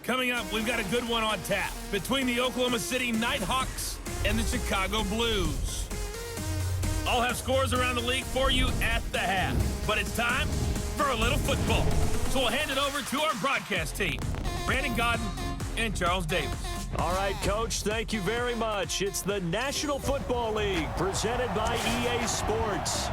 Coming up, we've got a good one on tap between the Oklahoma City Nighthawks and the Chicago Blues. I'll have scores around the league for you at the half, but it's time for a little football. So we'll hand it over to our broadcast team, Brandon Godden and Charles Davis. All right, Coach, thank you very much. It's the National Football League presented by EA Sports.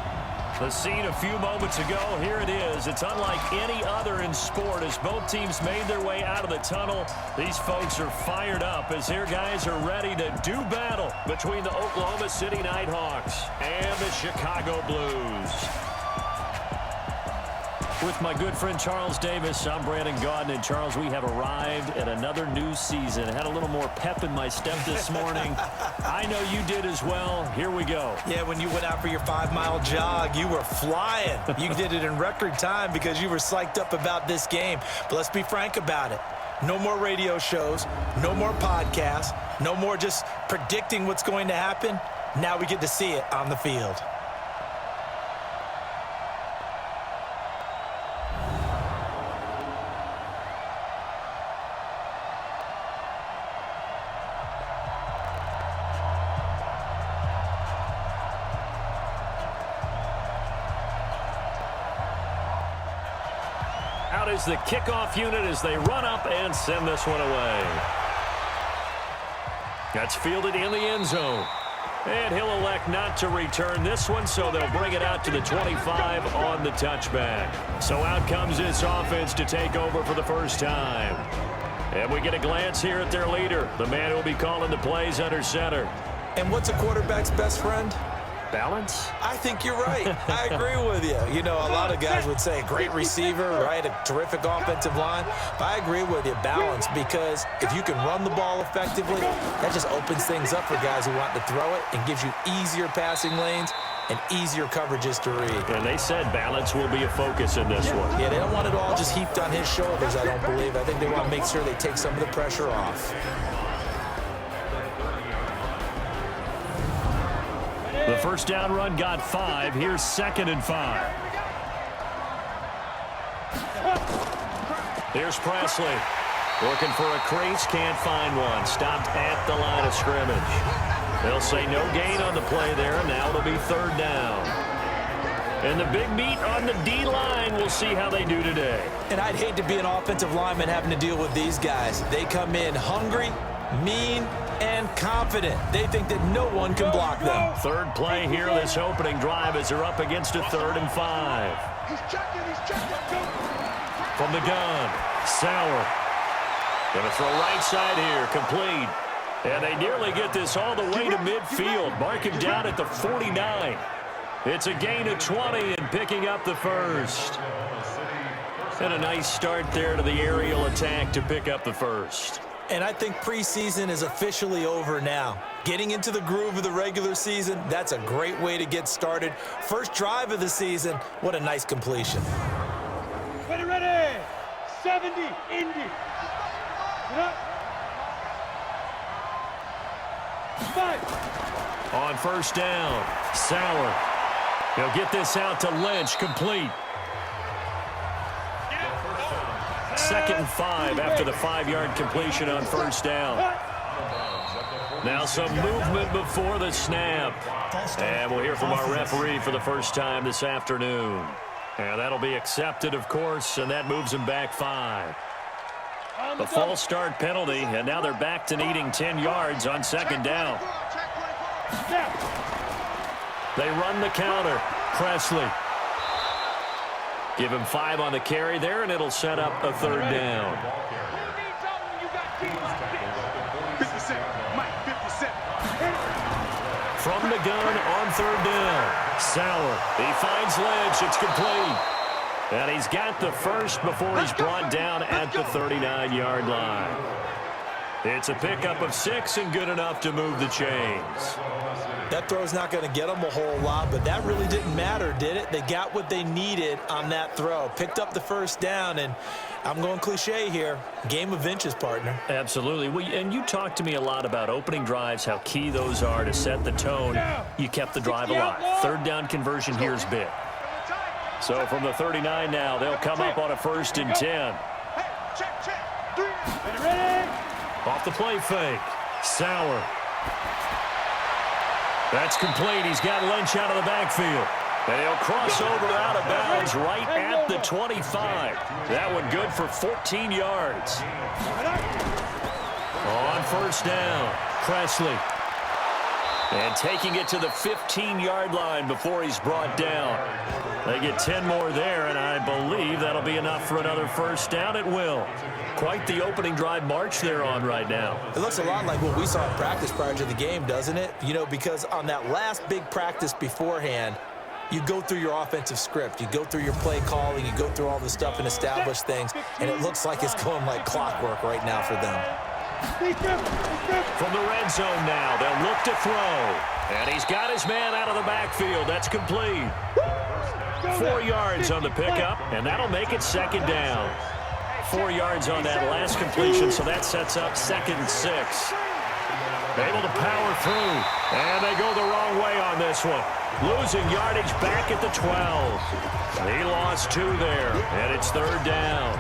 The scene a few moments ago, here it is. It's unlike any other in sport as both teams made their way out of the tunnel. These folks are fired up as their guys are ready to do battle between the Oklahoma City Nighthawks and the Chicago Blues. With my good friend Charles Davis, I'm Brandon Godden. And Charles, we have arrived at another new season. I had a little more pep in my step this morning. I know you did as well. Here we go. Yeah, when you went out for your 5-mile jog, you were flying. You did it in record time because you were psyched up about this game. But let's be frank about it. No more radio shows, no more podcasts, no more just predicting what's going to happen. Now we get to see it on the field. Out is the kickoff unit as they run up and send this one away. That's fielded in the end zone. And he'll elect not to return this one, so they'll bring it out to the 25 on the touchback. So out comes this offense to take over for the first time. And we get a glance here at their leader, the man who will be calling the plays under center. And what's a quarterback's best friend? Balance? I think you're right. I agree with you. You know, a lot of guys would say great receiver, right? A terrific offensive line. But I agree with you, balance, because if you can run the ball effectively, that just opens things up for guys who want to throw it and gives you easier passing lanes and easier coverages to read. And they said balance will be a focus in this one. Yeah, they don't want it all just heaped on his shoulders, I don't believe. I think they want to make sure they take some of the pressure off. The first down run got 5. Here's 2nd and 5. Here's Presley. Looking for a crease, can't find one. Stopped at the line of scrimmage. They'll say no gain on the play there, and now it'll be 3rd down. And the big meat on the D-line, we'll see how they do today. And I'd hate to be an offensive lineman having to deal with these guys. They come in hungry, mean, and confident. They think that no one can block them. Third play here, this opening drive as they're up against a 3rd and 5. From the gun, Sauer. Going to throw right side here, complete. And they nearly get this all the way to midfield. Mark him down at the 49. It's a gain of 20 and picking up the first. And a nice start there to the aerial attack to pick up the first. And I think preseason is officially over now. Getting into the groove of the regular season, that's a great way to get started. First drive of the season, what a nice completion. Ready, 70, Indy. Get up. 5. On first down, Sauer. He'll get this out to Lynch, complete. 2nd and 5 after the 5-yard completion on first down. Now some movement before the snap. And we'll hear from our referee for the first time this afternoon. And that'll be accepted, of course, and that moves him back 5. A false start penalty, and now they're back to needing 10 yards on 2nd down. They run the counter. Presley. Give him 5 on the carry there, and it'll set up a 3rd down. From the gun on 3rd down. Sauer. He finds Lynch. It's complete. And he's got the first before he's brought down at the 39-yard line. It's a pickup of 6 and good enough to move the chains. That throw's not going to get them a whole lot, but that really didn't matter, did it? They got what they needed on that throw. Picked up the first down, and I'm going cliche here. Game of inches, partner. Absolutely. And you talked to me a lot about opening drives, how key those are to set the tone. You kept the drive alive. 3rd down conversion here is big. So from the 39 now, they'll come up on a 1st and 10. Off the play fake. Sauer. That's complete. He's got Lynch out of the backfield. And he'll cross over out of bounds right at the 25. That one good for 14 yards. On first down, Presley. And taking it to the 15-yard line before he's brought down. They get 10 more there, and I believe that'll be enough for another first down. It will. Quite the opening drive march they're on right now. It looks a lot like what we saw in practice prior to the game, doesn't it? You know, because on that last big practice beforehand, you go through your offensive script. You go through your play calling. You go through all the stuff and establish things, and it looks like it's going like clockwork right now for them. From the red zone now, they'll look to throw. And he's got his man out of the backfield. That's complete. 4 yards on the pickup, and that'll make it second down. 4 yards on that last completion, so that sets up 2nd and 6. Able to power through, and they go the wrong way on this one. Losing yardage back at the 12. He lost 2 there, and it's 3rd down.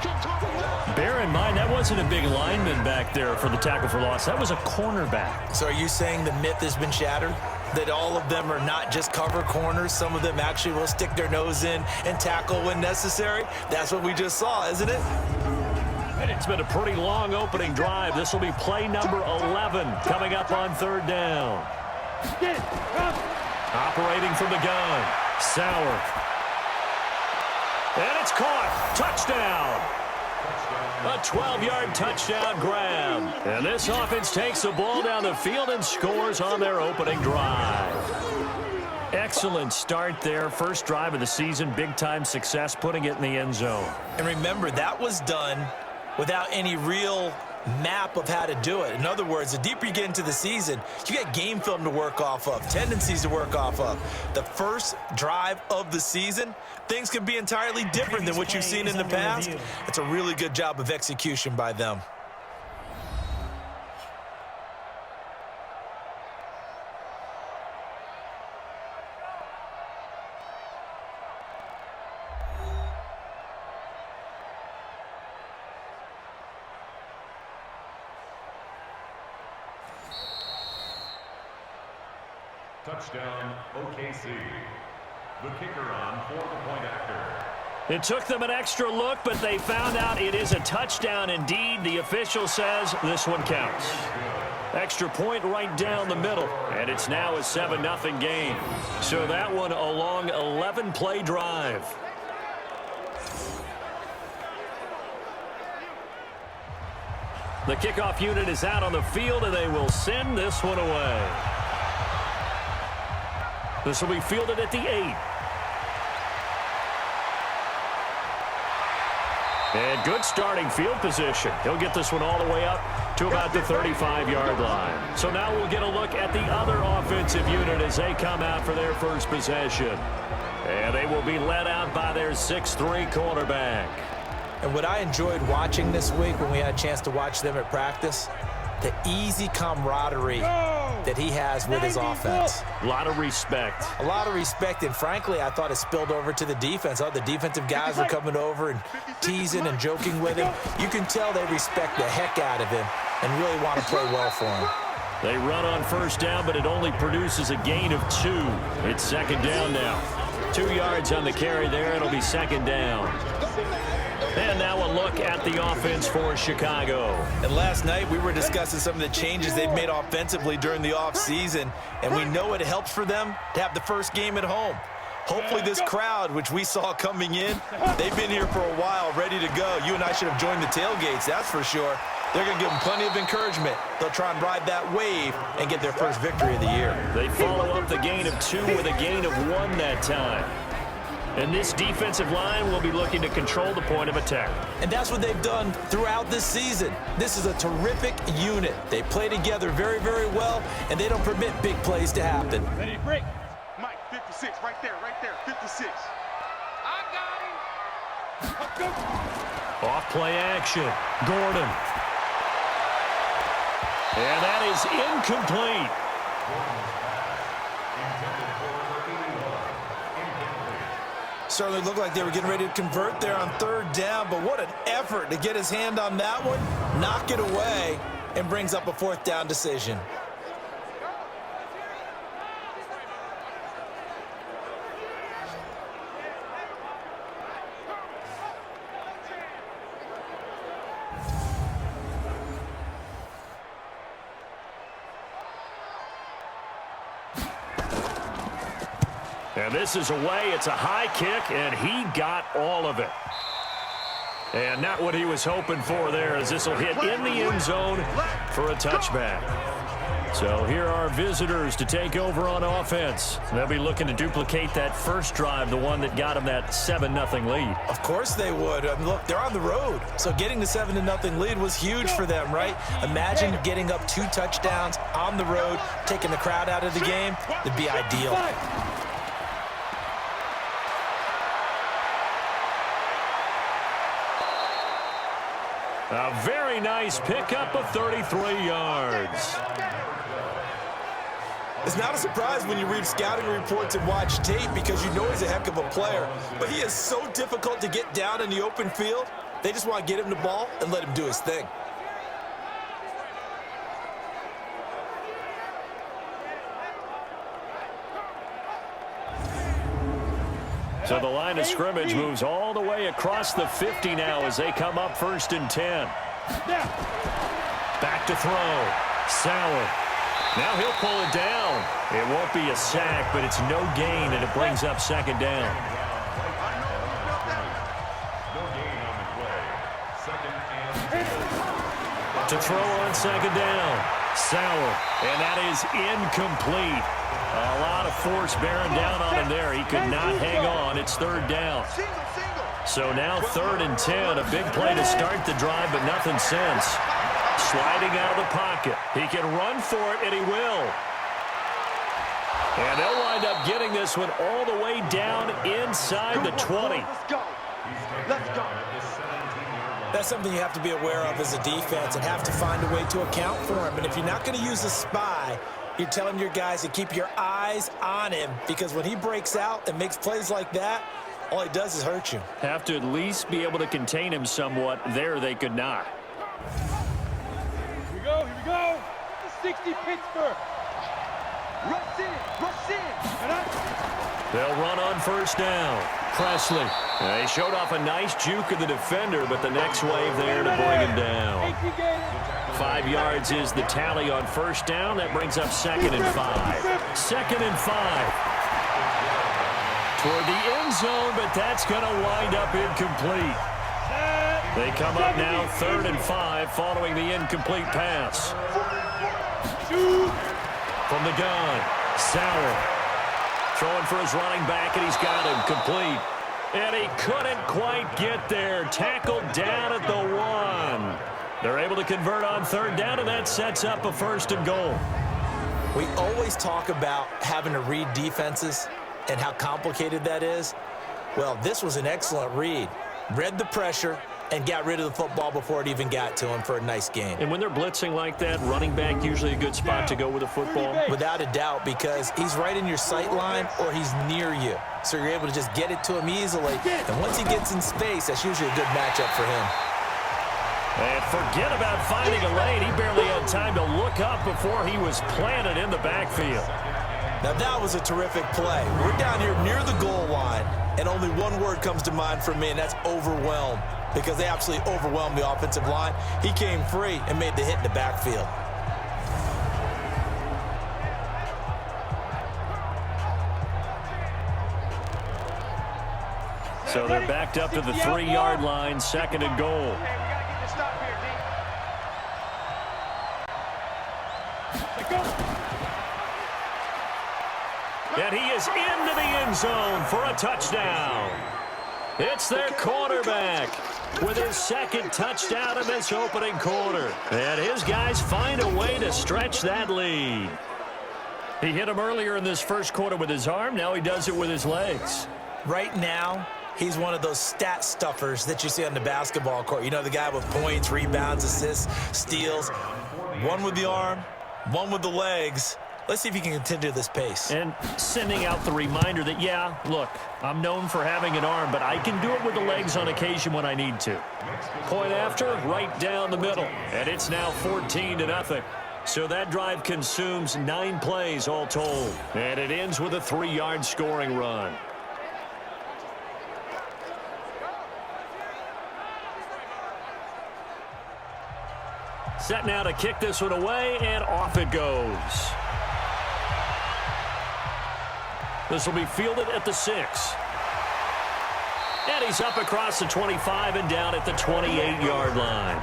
Bear in mind, that wasn't a big lineman back there for the tackle for loss. That was a cornerback. So are you saying the myth has been shattered? That all of them are not just cover corners? Some of them actually will stick their nose in and tackle when necessary? That's what we just saw, isn't it? It's been a pretty long opening drive. This will be play number 11 coming up on 3rd down. Operating from the gun, Sauer. And it's caught. Touchdown. A 12-yard touchdown grab. And this offense takes the ball down the field and scores on their opening drive. Excellent start there. First drive of the season. Big-time success putting it in the end zone. And remember, that was done without any real map of how to do it. In other words, the deeper you get into the season, you get game film to work off of, tendencies to work off of. The first drive of the season, things can be entirely different than what you've seen in the past. It's a really good job of execution by them. Touchdown, OKC. The kicker on for the point after. It took them an extra look, but they found out it is a touchdown indeed. The official says this one counts. Extra point right down the middle, and it's now a 7-0 game. So that one a long 11-play drive. The kickoff unit is out on the field, and they will send this one away. This will be fielded at the 8. And good starting field position. He'll get this one all the way up to about the 35-yard line. So now we'll get a look at the other offensive unit as they come out for their first possession. And they will be led out by their 6'3" quarterback. And what I enjoyed watching this week when we had a chance to watch them at practice, the easy camaraderie that he has with his offense. A lot of respect. A lot of respect, and frankly, I thought it spilled over to the defense. Oh, the defensive guys were coming over and teasing and joking with him. You can tell they respect the heck out of him and really want to play well for him. They run on first down, but it only produces a gain of 2. It's second down now. 2 yards on the carry there. It'll be second down. And now a look at the offense for Chicago. And last night we were discussing some of the changes they've made offensively during the offseason, and we know it helps for them to have the first game at home. Hopefully this crowd, which we saw coming in, they've been here for a while, ready to go. You and I should have joined the tailgates, that's for sure. They're going to give them plenty of encouragement. They'll try and ride that wave and get their first victory of the year. They follow up the gain of 2 with a gain of 1 that time. And this defensive line will be looking to control the point of attack. And that's what they've done throughout this season. This is a terrific unit. They play together very, very well, and they don't permit big plays to happen. Ready to break. Mike, 56, right there, 56. I got him. Let's go. Off play action. Gordon. And that is incomplete. Certainly looked like they were getting ready to convert there on third down, but what an effort to get his hand on that one, knock it away, and brings up a 4th down decision. And this is away. It's a high kick, and he got all of it. And not what he was hoping for there, as this will hit in the end zone for a touchback. So here are visitors to take over on offense. They'll be looking to duplicate that first drive, the one that got them that 7-0 lead. Of course they would. I mean, look, they're on the road. So getting the 7-0 lead was huge for them, right? Imagine getting up 2 touchdowns on the road, taking the crowd out of the game. It'd be ideal. A very nice pickup of 33 yards. It's not a surprise when you read scouting reports and watch tape because you know he's a heck of a player. But he is so difficult to get down in the open field. They just want to get him the ball and let him do his thing. So the line of scrimmage moves all the way across the 50 now as they come up 1st and 10. Back to throw. Sauer. Now he'll pull it down. It won't be a sack, but it's no gain, and it brings up 2nd down. To throw on 2nd down. Sauer. And that is incomplete. A lot of force bearing down on him there. He could not hang on. It's 3rd down. So now 3rd and 10. A big play to start the drive, but nothing since. Sliding out of the pocket. He can run for it, and he will. And they'll wind up getting this one all the way down inside the 20. Let's go. Let's go. That's something you have to be aware of as a defense and have to find a way to account for him. And if you're not going to use a spy, you're telling your guys to keep your eyes on him, because when he breaks out and makes plays like that, all he does is hurt you. Have to at least be able to contain him somewhat. There they could not. Here we go. Here we go. 60 Pittsburgh. Rush in. Rush in. They'll run on 1st down. Presley. They showed off a nice juke of the defender, but the next wave there to bring him down. 5 yards is the tally on 1st down. That brings up 2nd and 5. 2nd and 5. Toward the end zone, but that's going to wind up incomplete. They come up now 3rd and 5 following the incomplete pass. From the gun, Sauer. Throwing for his running back, and he's got him complete. And he couldn't quite get there. Tackled down at the 1. They're able to convert on 3rd down, and that sets up a 1st and goal. We always talk about having to read defenses and how complicated that is. Well, this was an excellent read. Read the pressure and got rid of the football before it even got to him for a nice gain. And when they're blitzing like that, running back usually a good spot to go with the football? Without a doubt, because he's right in your sight line or he's near you. So you're able to just get it to him easily. And once he gets in space, that's usually a good matchup for him. And forget about finding a lane. He barely had time to look up before he was planted in the backfield. Now that was a terrific play. We're down here near the goal line, and only one word comes to mind for me, and that's overwhelmed, because they absolutely overwhelmed the offensive line. He came free and made the hit in the backfield. So they're backed up to the 3-yard line, 2nd and goal. And he is into the end zone for a touchdown. It's their quarterback with his 2nd touchdown in this opening quarter. And his guys find a way to stretch that lead. He hit him earlier in this first quarter with his arm. Now he does it with his legs. Right now, he's one of those stat stuffers that you see on the basketball court. You know, the guy with points, rebounds, assists, steals. One with the arm, one with the legs. Let's see if he can continue this pace. And sending out the reminder that, yeah, look, I'm known for having an arm, but I can do it with the legs on occasion when I need to. Point after, right down the middle. And it's now 14-0. So that drive consumes 9 plays all told. And it ends with a 3-yard scoring run. Set now to kick this one away, and off it goes. This will be fielded at the 6. And he's up across the 25 and down at the 28-yard line.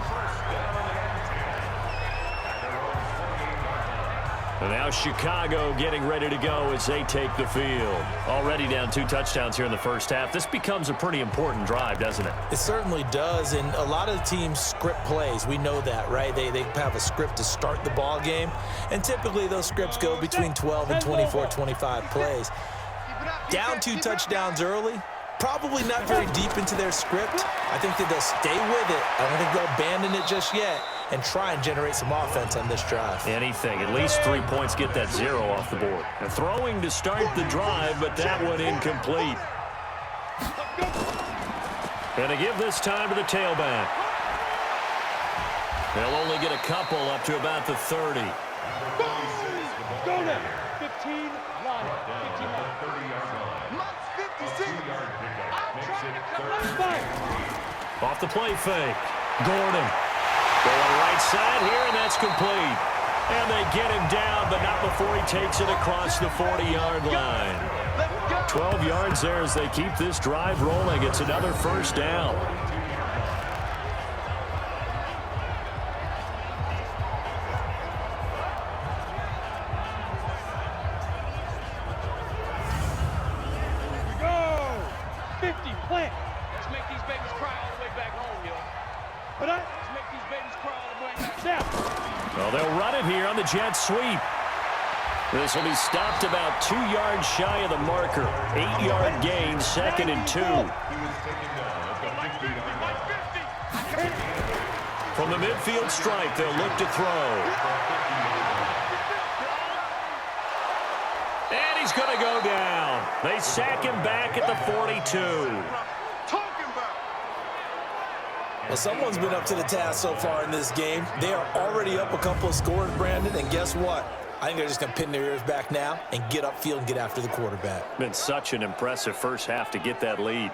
And now Chicago getting ready to go as they take the field. Already down 2 touchdowns here in the first half. This becomes a pretty important drive, doesn't it? It certainly does, and a lot of teams script plays. We know that, right? They have a script to start the ball game, and typically those scripts go between 12 and 24, 25 plays. Down 2 touchdowns early, probably not very deep into their script. I think that they'll stay with it. I don't think they'll abandon it just yet and try and generate some offense on this drive. Anything. At least 3 points, get that 0 off the board. And throwing to start the drive, but that one incomplete. And to give this time to the tailback. They'll only get a couple up to about the 30. Go now. 15 line. 15 line. 56. I'm trying to come back. Off the play fake. Gordon. Going right side here, and that's complete. And they get him down, but not before he takes it across the 40-yard line. 12 yards there as they keep this drive rolling. It's another first down. Well, they'll run it here on the jet sweep. This will be stopped about 2 yards shy of the marker. 8-yard gain, 2nd and 2. From the midfield stripe, they'll look to throw. And he's going to go down. They sack him back at the 42. Well, someone's been up to the task so far in this game. They are already up a couple of scores, Brandon, and guess what? I think they're just going to pin their ears back now and get upfield and get after the quarterback. Been such an impressive first half to get that lead.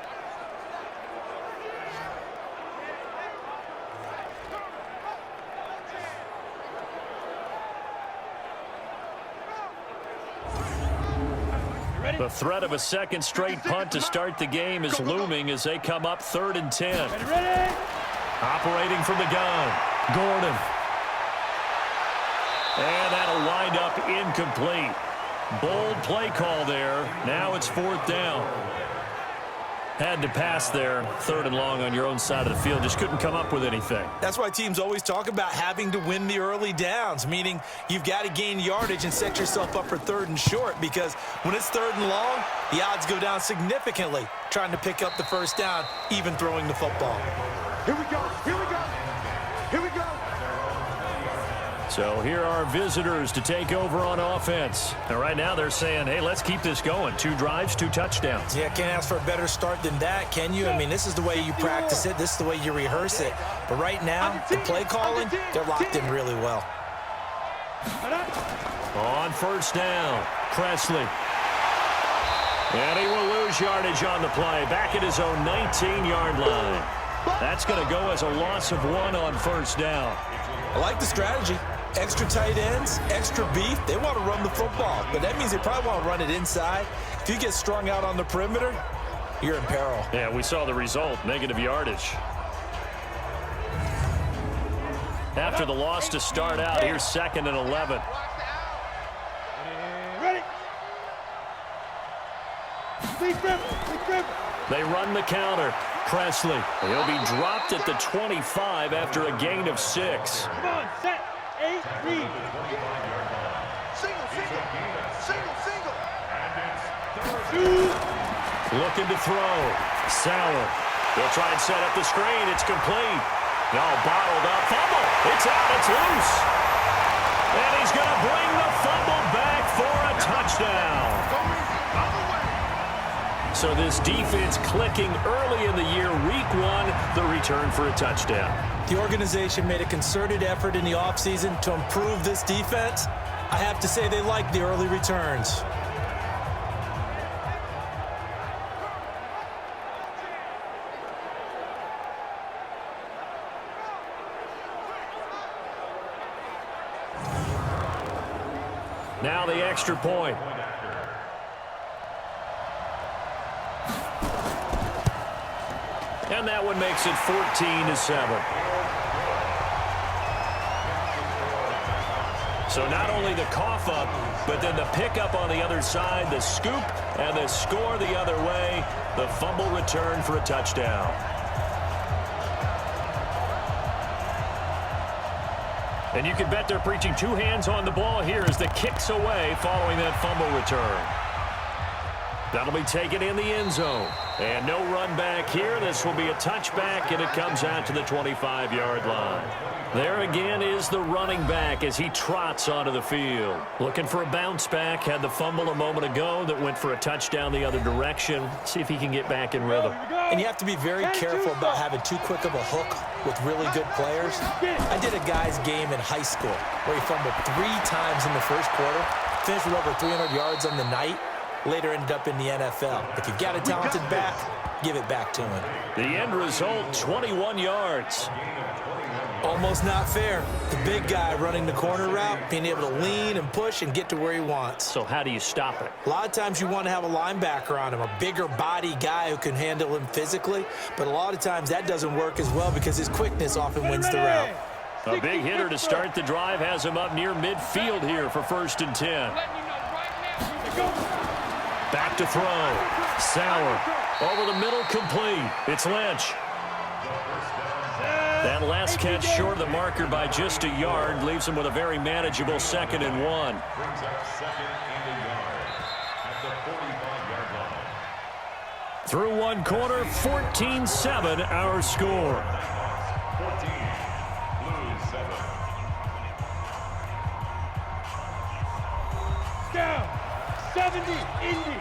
The threat of a second straight punt to start the game is looming as they come up 3rd and 10. Operating from the gun, Gordon. And that'll wind up incomplete. Bold play call there. Now it's 4th down. Had to pass there, 3rd and long on your own side of the field. Just couldn't come up with anything. That's why teams always talk about having to win the early downs, meaning you've got to gain yardage and set yourself up for 3rd and short, because when it's 3rd and long, the odds go down significantly trying to pick up the first down, even throwing the football. Here we go. Here we go. Here we go. So here are visitors to take over on offense. And right now they're saying, hey, let's keep this going. 2 drives, 2 touchdowns. Yeah, can't ask for a better start than that, can you? I mean, this is the way you practice it. This is the way you rehearse it. But right now, the play calling, they're locked in really well. On first down, Presley. And he will lose yardage on the play. Back at his own 19-yard line. That's going to go as a loss of 1 on first down. I like the strategy. Extra tight ends, extra beef. They want to run the football, but that means they probably want to run it inside. If you get strung out on the perimeter, you're in peril. Yeah, we saw the result, negative yardage. After the loss to start out, here's 2nd and 11. Ready. They run the counter. Presley. He'll be dropped at the 25 after a gain of 6. Come on, set. 8, read. Single. Looking to throw. Sauer. They'll try and set up the screen. It's complete. No, bottled up. Fumble. It's out. It's loose. And he's going to bring the fumble back touchdown. So this defense clicking early in the year, week one, the return for a touchdown. The organization made a concerted effort in the offseason to improve this defense. I have to say they like the early returns. Now the extra point. And that one makes it 14-7. So not only the cough up, but then the pickup on the other side, the scoop, and the score the other way, the fumble return for a touchdown. And you can bet they're preaching two hands on the ball here as the kick's away following that fumble return. That'll be taken in the end zone. And no run back here. This will be a touchback, and it comes out to the 25-yard line. There again is the running back as he trots onto the field. Looking for a bounce back. Had the fumble a moment ago that went for a touchdown the other direction. See if he can get back in rhythm. And you have to be very careful about having too quick of a hook with really good players. I did a guy's game in high school where he fumbled 3 times in the first quarter, finished with over 300 yards on the night, later ended up in the NFL. If you've got a talented back, give it back to him. The end result, 21 yards. Almost not fair. The big guy running the corner route, being able to lean and push and get to where he wants. So how do you stop it? A lot of times you want to have a linebacker on him, a bigger body guy who can handle him physically, but a lot of times that doesn't work as well because his quickness often wins the route. A big hitter to start the drive has him up near midfield here for 1st and 10. Back to throw. Sauer over the middle, complete. It's Lynch. That last catch short of the marker by just a yard leaves him with a very manageable 2nd and 1. Brings up 2nd and a yard at the 45-yard line. Through one quarter, 14-7 our score. 14, Blues 7. Down. 70, Indy.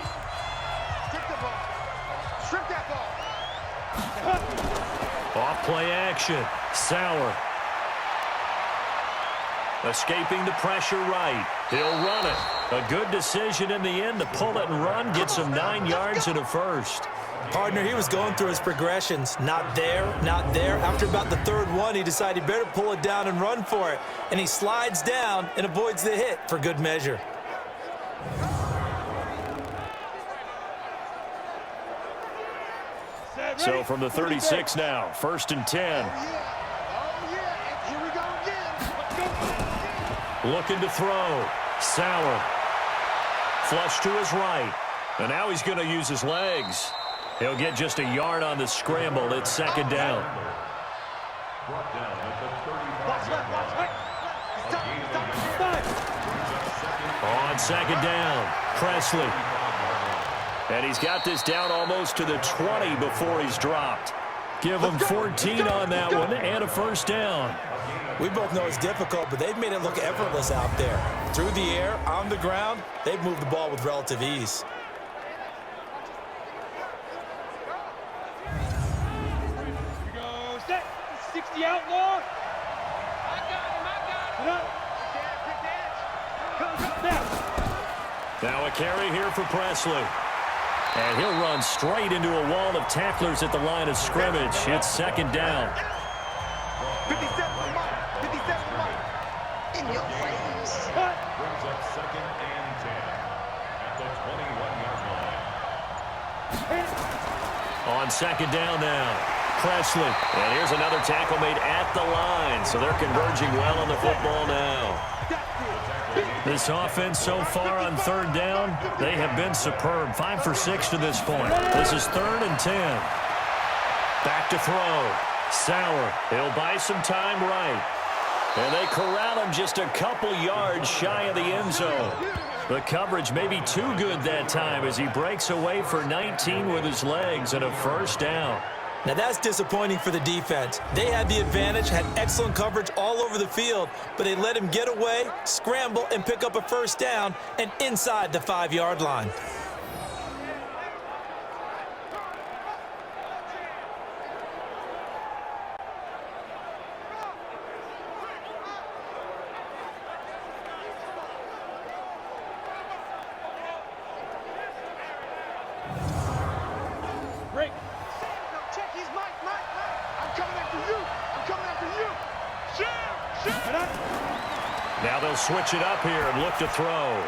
Strip the ball. Strip that ball. Off play action. Sauer. Escaping the pressure right. He'll run it. A good decision in the end to pull it and run. Gets him 9 yards and a first. Partner, he was going through his progressions. Not there, not there. After about the 3rd one, he decided he better pull it down and run for it. And he slides down and avoids the hit for good measure. So from the 36 now, 1st and 10. Here we go again. Looking to throw. Sauer. Flush to his right. And now he's going to use his legs. He'll get just a yard on the scramble. It's 2nd down. Brought down at the 35-yard line. On 2nd down, Presley. And he's got this down almost to the 20 before he's dropped. Give him 14 on that one and a 1st down. We both know it's difficult, but they've made it look effortless out there. Through the air, on the ground, they've moved the ball with relative ease. Here we go. Set. 60 outlaw. I got him. Now a carry here for Presley. And he'll run straight into a wall of tacklers at the line of scrimmage. It's 2nd down. 57 in your face. Brings up 2nd and 10 at the 21-yard line. On 2nd down now, Presley. And here's another tackle made at the line. So they're converging well on the football now. This offense so far on 3rd down, they have been superb. 5 for 6 to this point. This is 3rd and 10. Back to throw. Sauer. He'll buy some time right. And they corral him just a couple yards shy of the end zone. The coverage may be too good that time as he breaks away for 19 with his legs and a 1st down. Now that's disappointing for the defense. They had the advantage, had excellent coverage all over the field, but they let him get away, scramble, and pick up a first down and inside the 5-yard line. Now they'll switch it up here and look to throw.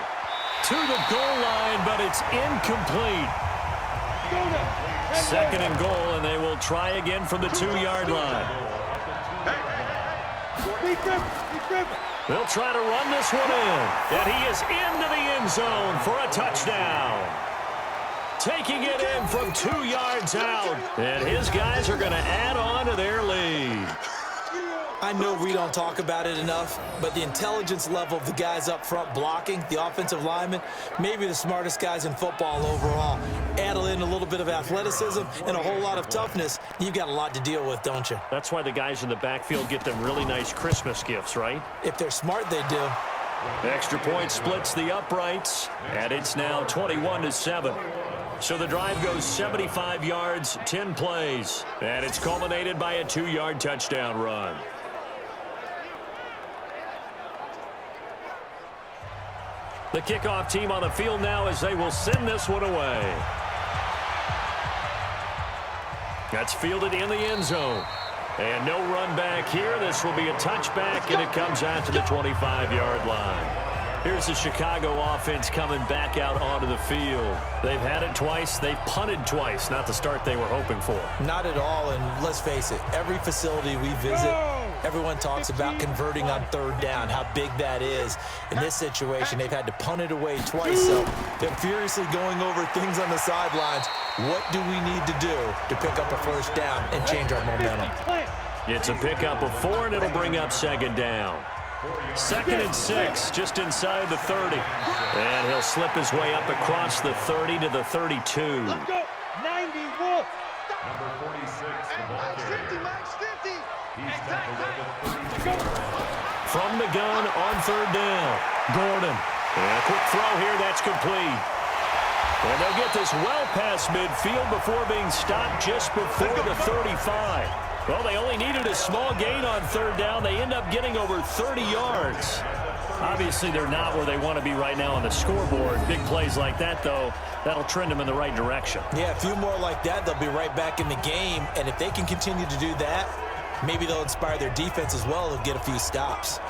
To the goal line, but it's incomplete. Second and goal, and they will try again from the 2-yard line. They'll try to run this one in, and he is into the end zone for a touchdown. Taking it in from 2 yards out, and his guys are going to add on to their lead. I know we don't talk about it enough, but the intelligence level of the guys up front blocking, the offensive linemen, maybe the smartest guys in football overall. Add in a little bit of athleticism and a whole lot of toughness, you've got a lot to deal with, don't you? That's why the guys in the backfield get them really nice Christmas gifts, right? If they're smart, they do. Extra point splits the uprights, and it's now 21-7. So the drive goes 75 yards, 10 plays, and it's culminated by a 2-yard touchdown run. The kickoff team on the field now as they will send this one away. That's fielded in the end zone. And no run back here. This will be a touchback, and it comes out to the 25-yard line. Here's the Chicago offense coming back out onto the field. They've had it twice. They've punted twice. Not the start they were hoping for. Not at all, and let's face it, every facility we visit, everyone talks about converting on 3rd down, how big that is. In this situation, they've had to punt it away twice, so they're furiously going over things on the sidelines. What do we need to do to pick up a first down and change our momentum? It's a pickup of 4, and it'll bring up 2nd down. 2nd and 6, just inside the 30. And he'll slip his way up across the 30 to the 32. Let's go. 90 Wolf. Number 46, the ball carrier. Max 50. He's tackled at the 30. From the gun on 3rd down. Gordon. And a quick throw here, that's complete. And they'll get this well past midfield before being stopped just before the 35. Well, they only needed a small gain on 3rd down. They end up getting over 30 yards. Obviously, they're not where they want to be right now on the scoreboard. Big plays like that, though, that'll trend them in the right direction. Yeah, a few more like that, they'll be right back in the game. And if they can continue to do that, maybe they'll inspire their defense as well. They'll get a few stops.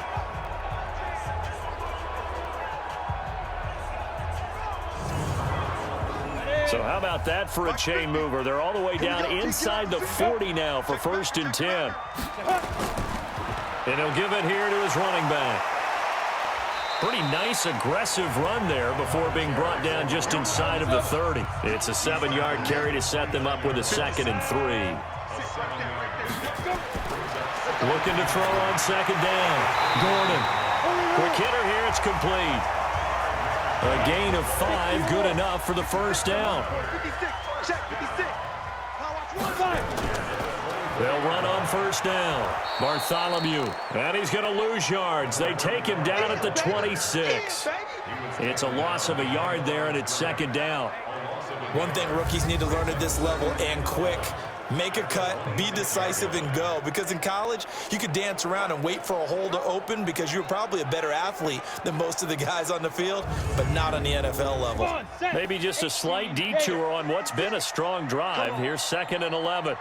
So how about that for a chain mover? They're all the way down inside the 40 now for 1st and 10. And he'll give it here to his running back. Pretty nice, aggressive run there before being brought down just inside of the 30. It's a 7-yard carry to set them up with a 2nd and 3. Looking to throw on 2nd down. Gordon. Quick hitter here, it's complete. A gain of 5, good enough for the first down. They'll run on 1st down. Bartholomew, and he's going to lose yards. They take him down at the 26. It's a loss of a yard there, and it's 2nd down. One thing rookies need to learn at this level, and quick, make a cut, be decisive, and go. Because in college, you could dance around and wait for a hole to open because you're probably a better athlete than most of the guys on the field, but not on the NFL level. Maybe just a slight detour on what's been a strong drive. Here's 2nd and 11.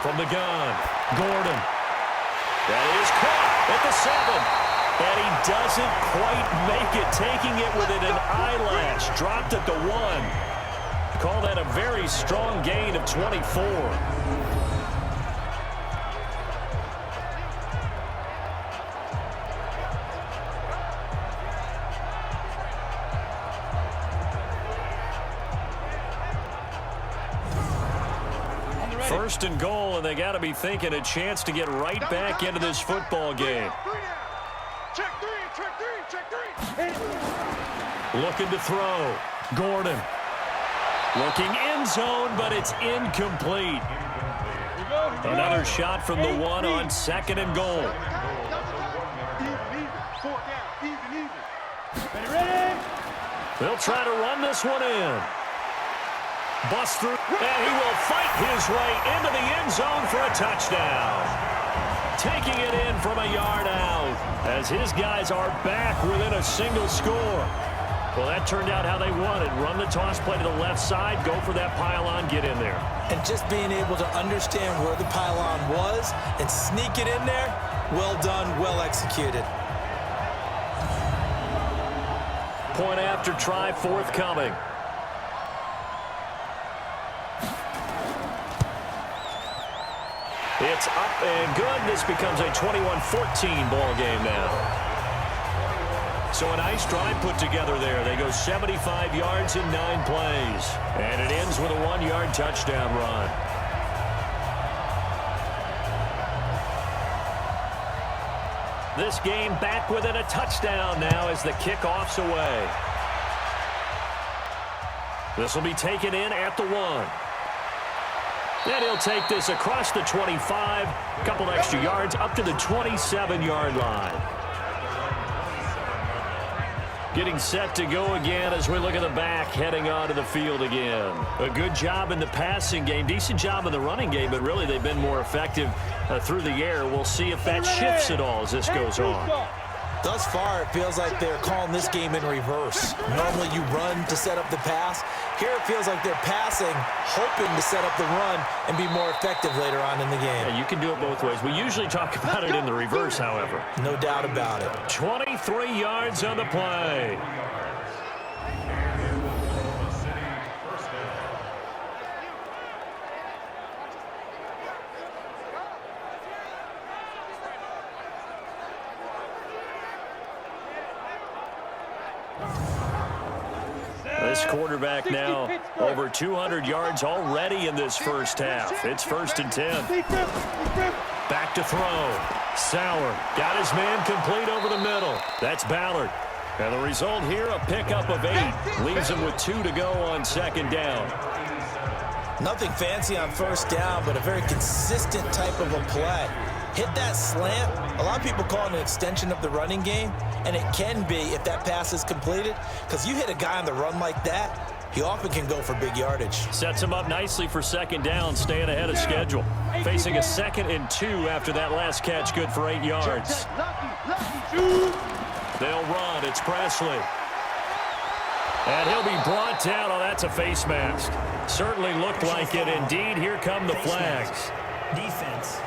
From the gun, Gordon. That is caught at the 7. And he doesn't quite make it, taking it within an eyelash. Dropped at the 1. Call that a very strong gain of 24. First and goal, and they got to be thinking a chance to get right back into this football game. Check three. Looking to throw. Gordon. Looking end zone, but it's incomplete. Another shot from the one on 2nd and goal. They'll try to run this one in. Bust through, and he will fight his way into the end zone for a touchdown. Taking it in from a yard out as his guys are back within a single score. Well, that turned out how they wanted. Run the toss play to the left side, go for that pylon, get in there. And just being able to understand where the pylon was and sneak it in there, well done, well executed. Point after try forthcoming. It's up and good. This becomes a 21-14 ball game now. So a nice drive put together there. They go 75 yards in 9 plays. And it ends with a 1-yard touchdown run. This game back within a touchdown now as the kickoff's away. This will be taken in at the 1. Then he'll take this across the 25, a couple extra yards up to the 27-yard line. Getting set to go again as we look at the back heading onto the field again. A good job in the passing game, decent job in the running game, but really they've been more effective through the air. We'll see if that shifts at all as this goes on. Thus far, it feels like they're calling this game in reverse. Normally you run to set up the pass. Here it feels like they're passing, hoping to set up the run and be more effective later on in the game. Yeah, you can do it both ways. We usually talk about it in the reverse, however. No doubt about it. 23 yards on the play. This quarterback now over 200 yards already in this first half. It's 1st and 10. Back to throw. Sauer got his man complete over the middle. That's Ballard. And the result here, a pickup of 8. Leaves him with 2 to go on 2nd down. Nothing fancy on 1st down, but a very consistent type of a play. Hit that slant. A lot of people call it an extension of the running game, and it can be if that pass is completed, because you hit a guy on the run like that, he often can go for big yardage. Sets him up nicely for 2nd down, staying ahead of schedule. Facing a 2nd and 2 after that last catch, good for 8 yards. They'll run. It's Presley. And he'll be brought down. Oh, that's a face mask. Certainly looked like it. Indeed, here come the flags. Defense.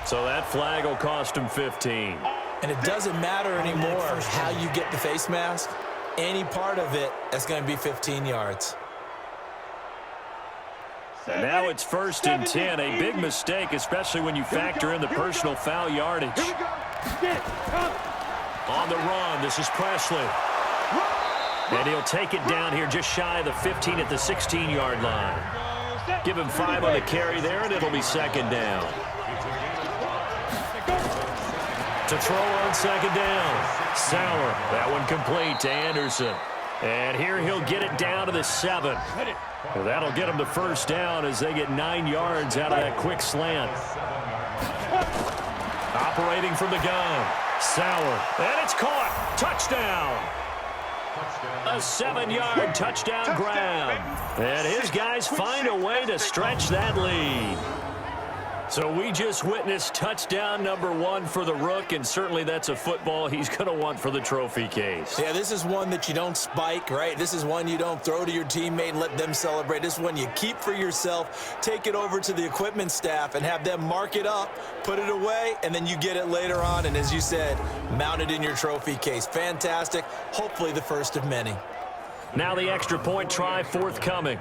So that flag will cost him 15. And it doesn't matter anymore how you get the face mask. Any part of it, that's going to be 15 yards. Now it's 1st and 10. A big mistake, especially when you factor in the personal foul yardage. On the run, this is Presley. And he'll take it down here just shy of the 15 at the 16-yard line. Give him 5 on the carry there, and it'll be 2nd down. To throw on 2nd down. Sauer, that one complete to Anderson. And here he'll get it down to the 7. Well, that'll get him to 1st down as they get 9 yards out of that quick slant. Operating from the gun. Sauer, and it's caught. Touchdown. A 7-yard touchdown grab. And his guys find a way to stretch that lead. So we just witnessed touchdown number 1 for the Rook, and certainly that's a football he's going to want for the trophy case. Yeah, this is one that you don't spike, right? This is one you don't throw to your teammate and let them celebrate. This is one you keep for yourself, take it over to the equipment staff and have them mark it up, put it away, and then you get it later on, and as you said, mount it in your trophy case. Fantastic. Hopefully the first of many. Now the extra point try forthcoming.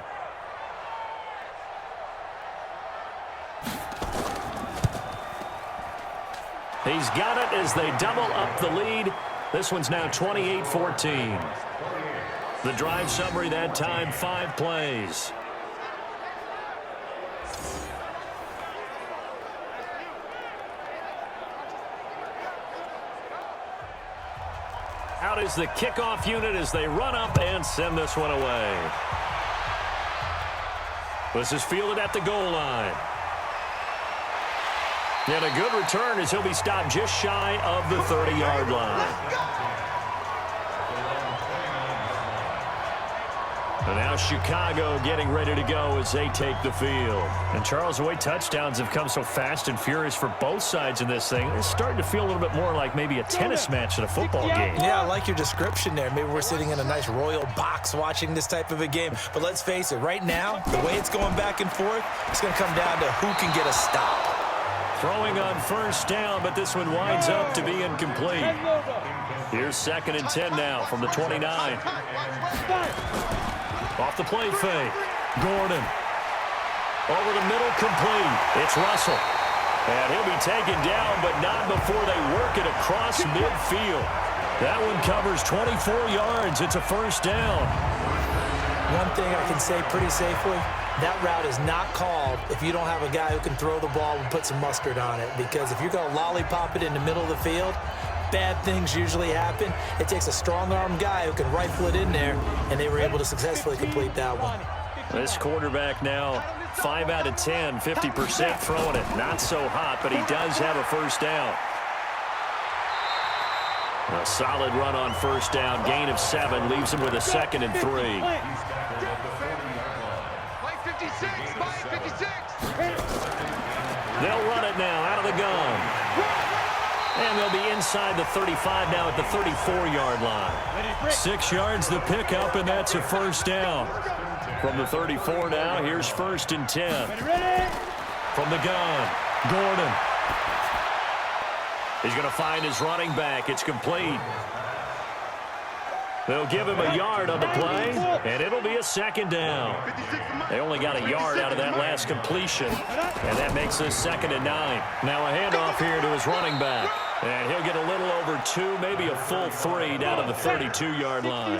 He's got it as they double up the lead. This one's now 28-14. The drive summary that time, 5 plays. Out is the kickoff unit as they run up and send this one away. This is fielded at the goal line. And a good return as he'll be stopped just shy of the 30-yard line. And now Chicago getting ready to go as they take the field. And Charles, the way touchdowns have come so fast and furious for both sides in this thing, it's starting to feel a little bit more like maybe a tennis match at a football game. Yeah, I like your description there. Maybe we're sitting in a nice royal box watching this type of a game. But let's face it, right now, the way it's going back and forth, it's going to come down to who can get a stop. Throwing on first down, but this one winds up to be incomplete. Here's 2nd and 10 now from the 29. Off the play fake. Gordon. Over the middle, complete. It's Russell. And he'll be taken down, but not before they work it across midfield. That one covers 24 yards. It's a first down. One thing I can say pretty safely, that route is not called if you don't have a guy who can throw the ball and put some mustard on it. Because if you're going to lollipop it in the middle of the field, bad things usually happen. It takes a strong-arm guy who can rifle it in there, and they were able to successfully complete that one. This quarterback now 5 out of 10, 50% throwing it. Not so hot, but he does have a first down. A solid run on first down. Gain of 7 leaves him with a 2nd and 3. They'll run it now out of the gun. And they'll be inside the 35 now at the 34-yard line. 6 yards the pickup, and that's a first down. From the 34 now, here's 1st and 10. From the gun, Gordon. He's going to find his running back. It's complete. They'll give him a yard on the play, and it'll be a 2nd down. They only got a yard out of that last completion, and that makes this 2nd and 9. Now a handoff here to his running back, and he'll get a little over 2, maybe a full 3 down to the 32-yard line.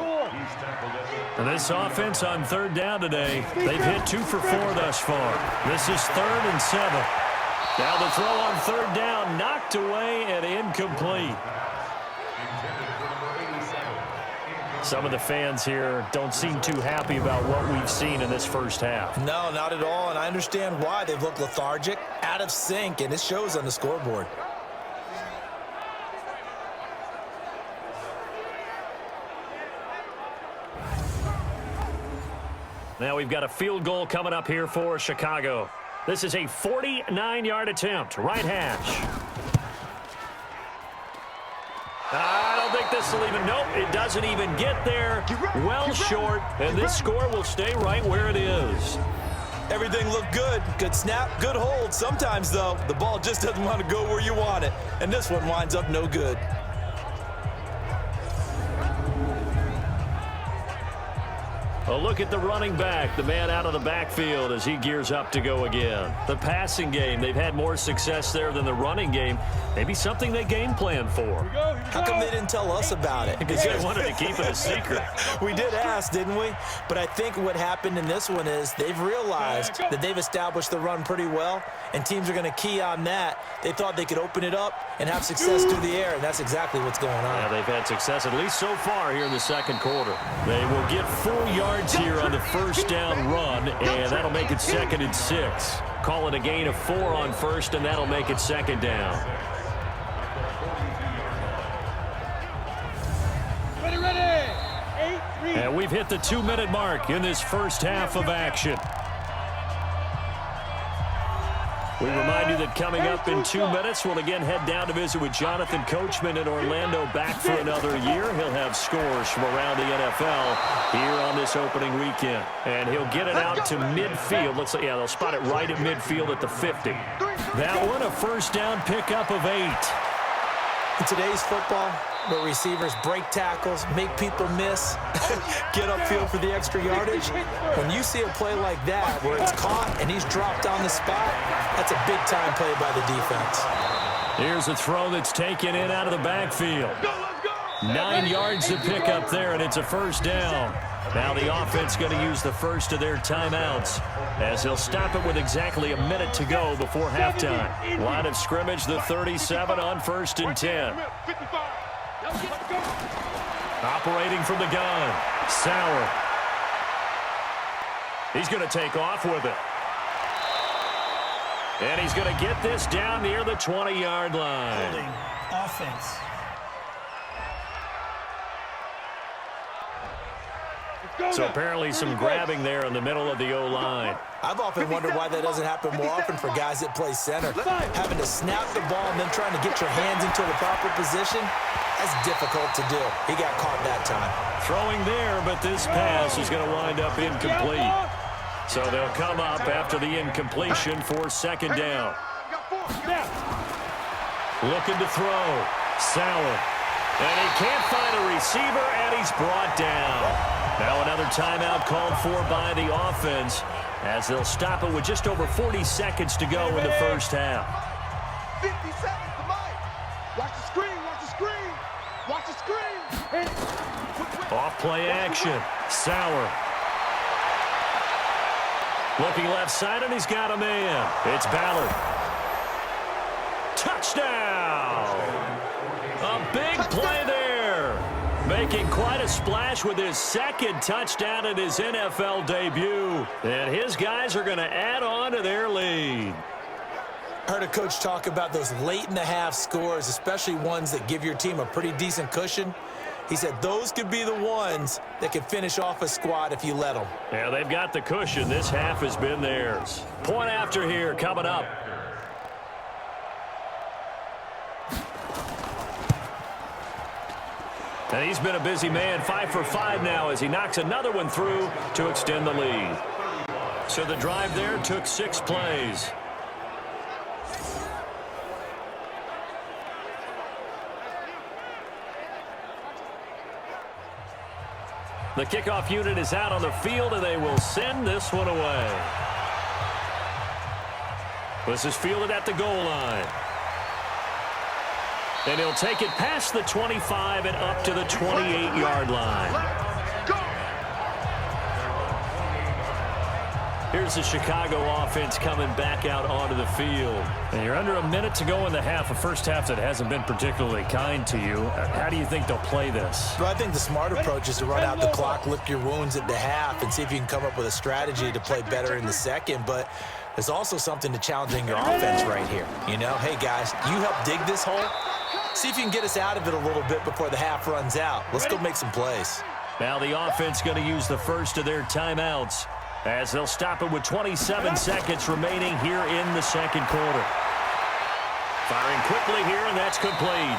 And this offense on 3rd down today, they've hit 2 for 4 thus far. This is 3rd and 7. Now the throw on 3rd down, knocked away and incomplete. Some of the fans here don't seem too happy about what we've seen in this first half. No, not at all, and I understand why. They've looked lethargic, out of sync, and it shows on the scoreboard. Now we've got a field goal coming up here for Chicago. This is a 49-yard attempt, right hash. I don't think this will even, nope, it doesn't even get there. Well short, and this score will stay right where it is. Everything looked good. Good snap, good hold. Sometimes, though, the ball just doesn't want to go where you want it. And this one winds up no good. A look at the running back, the man out of the backfield as he gears up to go again. The passing game, they've had more success there than the running game. Maybe something they game plan for. How come they didn't tell us about it? Because they wanted to keep it a secret. We did ask, didn't we? But I think what happened in this one is they've realized that they've established the run pretty well, and teams are going to key on that. They thought they could open it up and have success through the air, and that's exactly what's going on. Yeah, they've had success, at least so far here in the second quarter. They will get 4 yards here on the first down run, and that'll make it 2nd and 6. Call it a gain of 4 on first, and that'll make it 2nd down. And we've hit the 2-minute mark in this first half of action. We remind you that coming up in 2 minutes, we'll again head down to visit with Jonathan Coachman in Orlando, back for another year. He'll have scores from around the NFL here on this opening weekend. And he'll get it out to midfield. Looks like, yeah, they'll spot it right at midfield at the 50. That one, a first down pickup of 8. In today's football, where receivers break tackles, make people miss, get upfield for the extra yardage, when you see a play like that where it's caught and he's dropped on the spot, that's a big-time play by the defense. Here's a throw that's taken in out of the backfield. 9 yards to pick up there, and it's a first down. Now the offense going to use the first of their timeouts as they'll stop it with exactly a minute to go before halftime. Line of scrimmage, the 37 on 1st and 10. Operating from the gun. Sauer. He's going to take off with it. And he's going to get this down near the 20-yard line. Holding offense. So apparently some grabbing there in the middle of the O-line. I've often wondered why that doesn't happen more often for guys that play center. Having to snap the ball and then trying to get your hands into the proper position, that's difficult to do. He got caught that time. Throwing there, but this pass is going to wind up incomplete. So they'll come up after the incompletion for second down. Looking to throw. Sauer. And he can't find a receiver, and he's brought down. Now another timeout called for by the offense as they'll stop it with just over 40 seconds to go in the first half. 50 seconds to Mike. Watch the screen, watch the screen. Watch the screen. Off play action. Sauer. Looking left side, and he's got a man. It's Ballard. Touchdown! A big play there. Making quite a splash with his second touchdown in his NFL debut. And his guys are going to add on to their lead. Heard a coach talk about those late-in-the-half scores, especially ones that give your team a pretty decent cushion. He said those could be the ones that could finish off a squad if you let them. Yeah, they've got the cushion. This half has been theirs. Point after here coming up. And he's been a busy man, 5 for 5 now as he knocks another one through to extend the lead. So the drive there took 6 plays. The kickoff unit is out on the field, and they will send this one away. This is fielded at the goal line. And he'll take it past the 25 and up to the 28-yard line. Here's the Chicago offense coming back out onto the field. And you're under a minute to go in the half, a first half that hasn't been particularly kind to you. How do you think they'll play this? Well, I think the smart approach is to run out the clock, lick your wounds at the half, and see if you can come up with a strategy to play better in the second. But there's also something to challenging your offense right here. You know, hey, guys, you help dig this hole. See if you can get us out of it a little bit before the half runs out. Let's go make some plays. Now the offense going to use the first of their timeouts as they'll stop it with 27 seconds remaining here in the second quarter. Firing quickly here, and that's complete.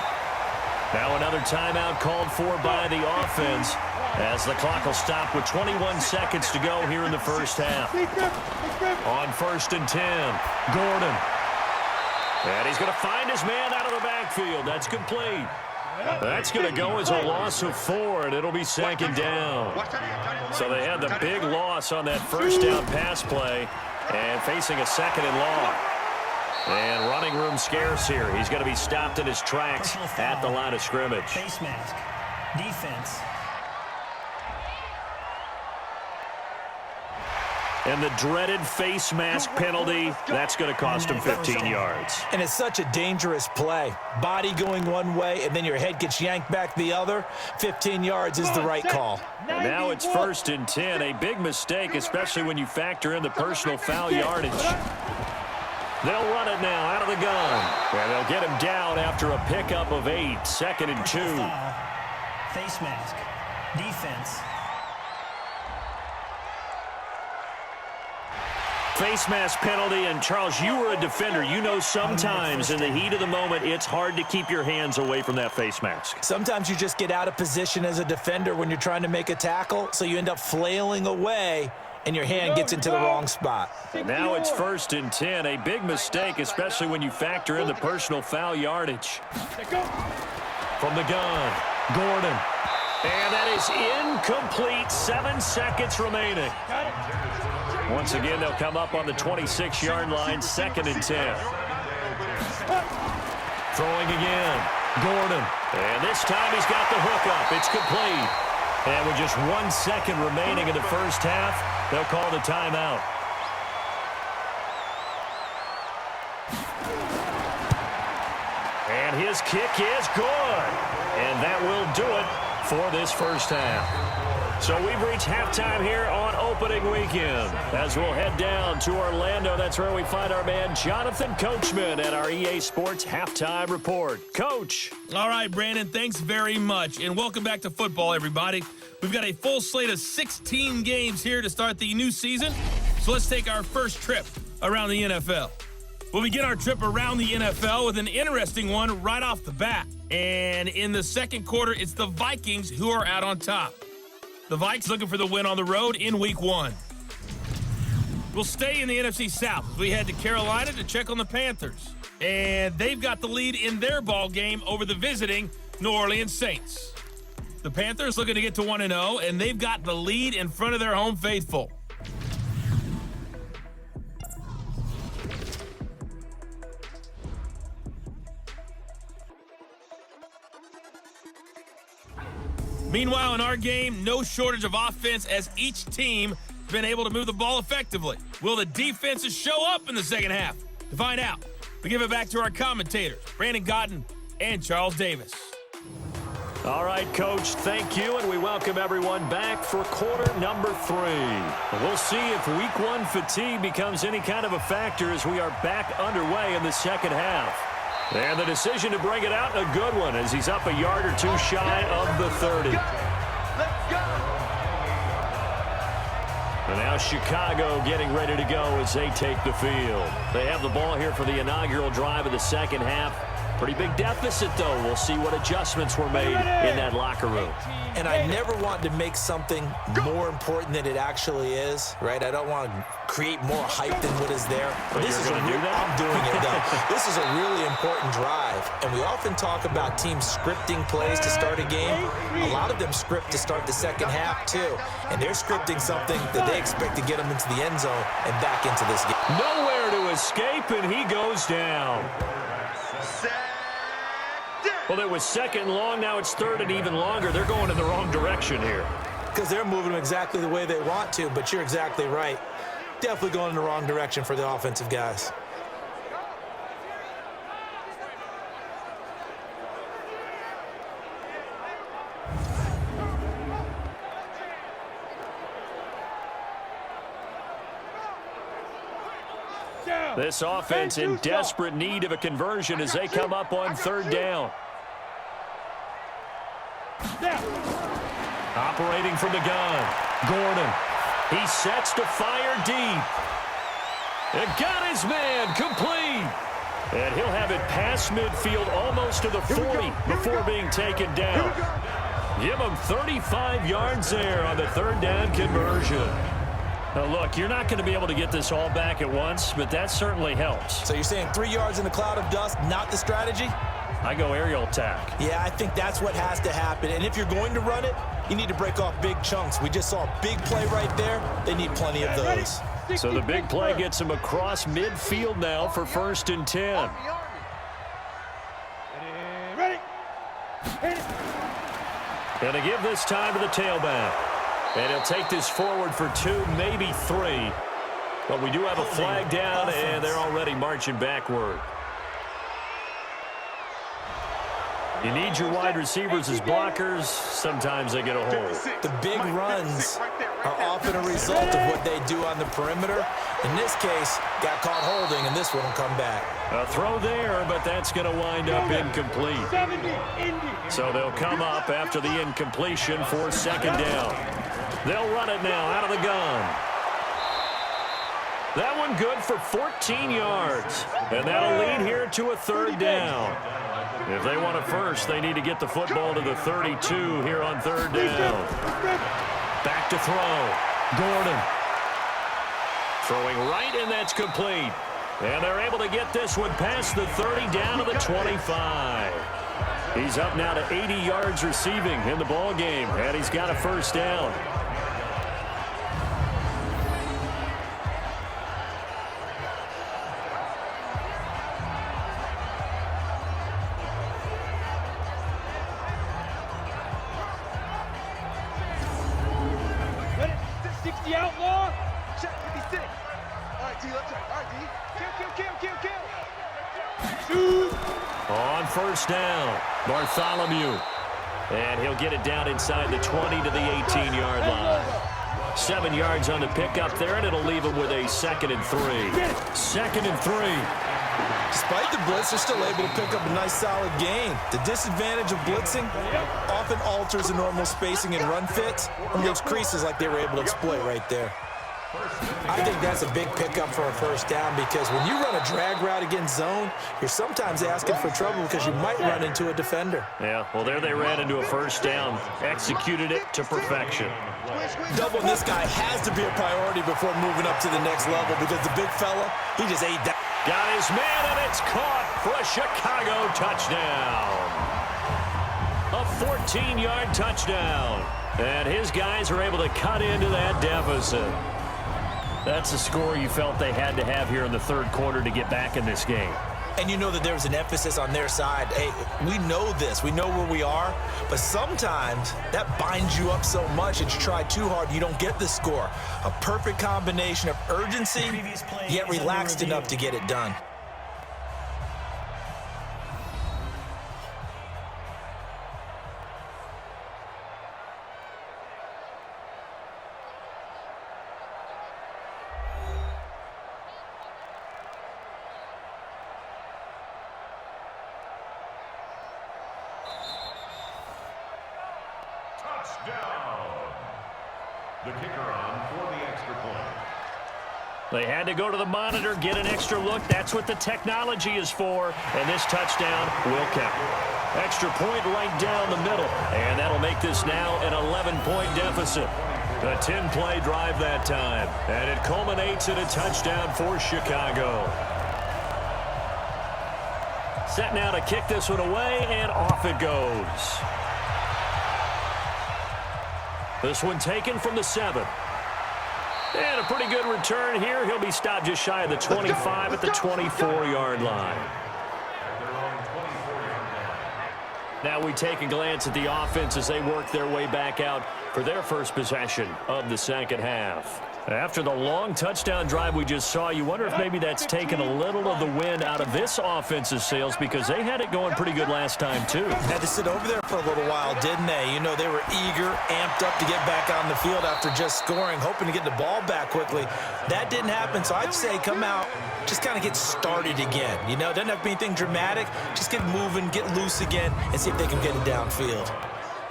Now another timeout called for by the offense as the clock will stop with 21 seconds to go here in the first half. On 1st and 10, Gordon. And he's going to find his man out of the backfield. That's complete. That's going to go as a loss of 4, and it'll be second down. So they had the big loss on that first down pass play and facing a second and long. And running room scarce here. He's going to be stopped in his tracks at the line of scrimmage. Face mask. Defense. And the dreaded face mask penalty, that's going to cost him 15 yards. And it's such a dangerous play. Body going one way, and then your head gets yanked back the other. 15 yards is the right call. And now it's 1st and 10. A big mistake, especially when you factor in the personal foul yardage. They'll run it now out of the gun. And they'll get him down after a pickup of 8. 2nd and 2. Face mask. Defense. Face mask penalty, and Charles, you were a defender. You know sometimes in the heat of the moment, it's hard to keep your hands away from that face mask. Sometimes you just get out of position as a defender when you're trying to make a tackle, so you end up flailing away, and your hand gets into the wrong spot. And now it's 1st and 10. A big mistake, especially when you factor in the personal foul yardage. From the gun, Gordon. And that is incomplete. 7 seconds remaining. Once again, they'll come up on the 26-yard line, 2nd and 10. Throwing again, Gordon. And this time he's got the hook up. It's complete. And with just 1 second remaining in the first half, they'll call the timeout. And his kick is good. And that will do it for this first half. So we've reached halftime here on opening weekend. As we'll head down to Orlando, that's where we find our man Jonathan Coachman at our EA Sports Halftime Report. Coach. All right, Brandon, thanks very much. And welcome back to football, everybody. We've got a full slate of 16 games here to start the new season. So let's take our first trip around the NFL. We'll begin our trip around the NFL with an interesting one right off the bat. And in the second quarter, it's the Vikings who are out on top. The Vikes looking for the win on the road in Week 1. We'll stay in the NFC South. We head to Carolina to check on the Panthers. And they've got the lead in their ball game over the visiting New Orleans Saints. The Panthers looking to get to 1-0, and they've got the lead in front of their home faithful. Meanwhile, in our game, no shortage of offense as each team has been able to move the ball effectively. Will the defenses show up in the second half? To find out, we give it back to our commentators, Brandon Gotten and Charles Davis. All right, Coach, thank you, and we welcome everyone back for quarter number 3. We'll see if Week 1 fatigue becomes any kind of a factor as we are back underway in the second half. And the decision to bring it out, a good one, as he's up a yard or two shy of the 30. And now Chicago getting ready to go as they take the field. They have the ball here for the inaugural drive of the second half. Pretty big deficit, though. We'll see what adjustments were made in that locker room. And I never want to make something more important than it actually is, right? I don't want to create more hype than what is there. But this is I'm doing it, though. This is a really important drive. And we often talk about teams scripting plays to start a game. A lot of them script to start the second half, too. And they're scripting something that they expect to get them into the end zone and back into this game. Nowhere to escape, and he goes down. Well, it was second and long. Now it's third and even longer. They're going in the wrong direction here. Because they're moving them exactly the way they want to, but you're exactly right. Definitely going in the wrong direction for the offensive guys. This offense in desperate need of a conversion as they come up on third down. Operating from the gun, Gordon. He sets to fire deep. And got his man complete. And he'll have it past midfield almost to the 40 before being taken down. Give him 35 yards there on the third down conversion. Now, look, you're not going to be able to get this all back at once, but that certainly helps. So you're saying 3 yards in a cloud of dust, not the strategy? I go aerial attack. Yeah, I think that's what has to happen. And if you're going to run it, you need to break off big chunks. We just saw a big play right there. They need plenty of those. So the big play gets him across midfield now for 1st and 10. And to give this time to the tailback. And he'll take this forward for 2, maybe 3. But we do have a flag down, and they're already marching backward. You need your wide receivers as blockers. Sometimes they get a hold. The big runs are often a result of what they do on the perimeter. In this case, got caught holding, and this one will come back. A throw there, but that's going to wind up incomplete. So they'll come up after the incompletion for 2nd down. They'll run it now out of the gun. That one good for 14 yards. And that'll lead here to a 3rd down. If they want it first, they need to get the football to the 32 here on 3rd down. Back to throw. Gordon. Throwing right, and that's complete. And they're able to get this one past the 30 down to the 25. He's up now to 80 yards receiving in the ball game, and he's got a 1st down. On 1st down, Bartholomew. And he'll get it down inside the 20 to the 18-yard line. 7 yards on the pickup there, and it'll leave him with a 2nd and 3. 2nd and 3. Despite the blitz, they're still able to pick up a nice solid gain. The disadvantage of blitzing often alters the normal spacing and run fits, and those creases like they were able to exploit right there. I think that's a big pickup for a first down because when you run a drag route against zone, you're sometimes asking for trouble because you might run into a defender. Yeah, well, there they ran into a first down. Executed it to perfection. Doubling this guy has to be a priority before moving up to the next level because the big fella, he just ate that. Got his man, and it's caught for a Chicago touchdown. A 14-yard touchdown. And his guys are able to cut into that deficit. That's a score you felt they had to have here in the third quarter to get back in this game. And you know that there was an emphasis on their side. Hey, we know this. We know where we are. But sometimes that binds you up so much that you try too hard and you don't get the score. A perfect combination of urgency, yet relaxed enough to get it done. The kicker on for the extra point. They had to go to the monitor, get an extra look. That's what the technology is for. And this touchdown will count. Extra point right down the middle. And that'll make this now an 11-point deficit. A 10-play drive that time. And it culminates in a touchdown for Chicago. Set now to kick this one away, and off it goes. This one taken from the 7. And a pretty good return here. He'll be stopped just shy of the 25 at the 24-yard line. Now we take a glance at the offense as they work their way back out for their first possession of the second half. After the long touchdown drive we just saw, you wonder if maybe that's taken a little of the wind out of this offense's sails because they had it going pretty good last time too. Had to sit over there for a little while, didn't they? You know, they were eager, amped up to get back on the field after just scoring, hoping to get the ball back quickly. That didn't happen, so I'd say come out, just kind of get started again. You know, it doesn't have to be anything dramatic. Just get moving, get loose again, and see if they can get it downfield.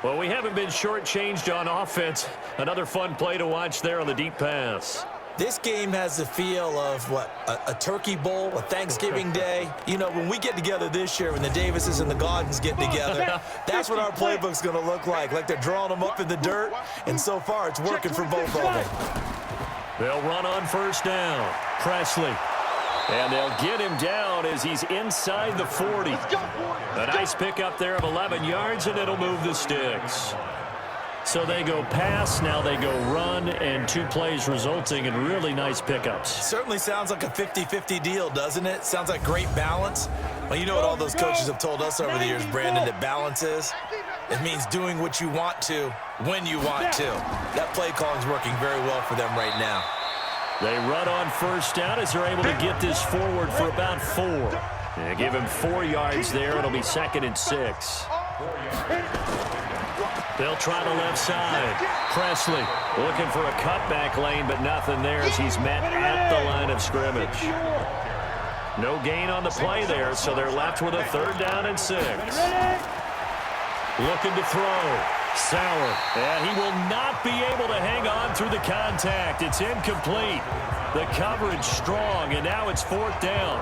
Well, we haven't been shortchanged on offense. Another fun play to watch there on the deep pass. This game has the feel of, what, a turkey bowl, a Thanksgiving day. You know, when we get together this year, when the Davises and the Gaudens get together, that's what our playbook's going to look like they're drawing them up in the dirt, and so far it's working for both of them. They'll run on first down. Presley. And they'll get him down as he's inside the 40. A nice pickup there of 11 yards, and it'll move the sticks. So they go pass, now they go run, and 2 plays resulting in really nice pickups. Certainly sounds like a 50-50 deal, doesn't it? Sounds like great balance. Well, you know what all those coaches have told us over the years, Brandon, that balance is? It means doing what you want to when you want to. That play calling is working very well for them right now. They run on first down as they're able to get this forward for about 4. They give him 4 yards there. It'll be 2nd and 6. They'll try the left side. Presley looking for a cutback lane, but nothing there as he's met at the line of scrimmage. No gain on the play there, so they're left with a 3rd down and 6. Looking to throw. Sauer, and he will not be able to hang on through the contact. It's incomplete. The coverage strong, and now it's 4th down.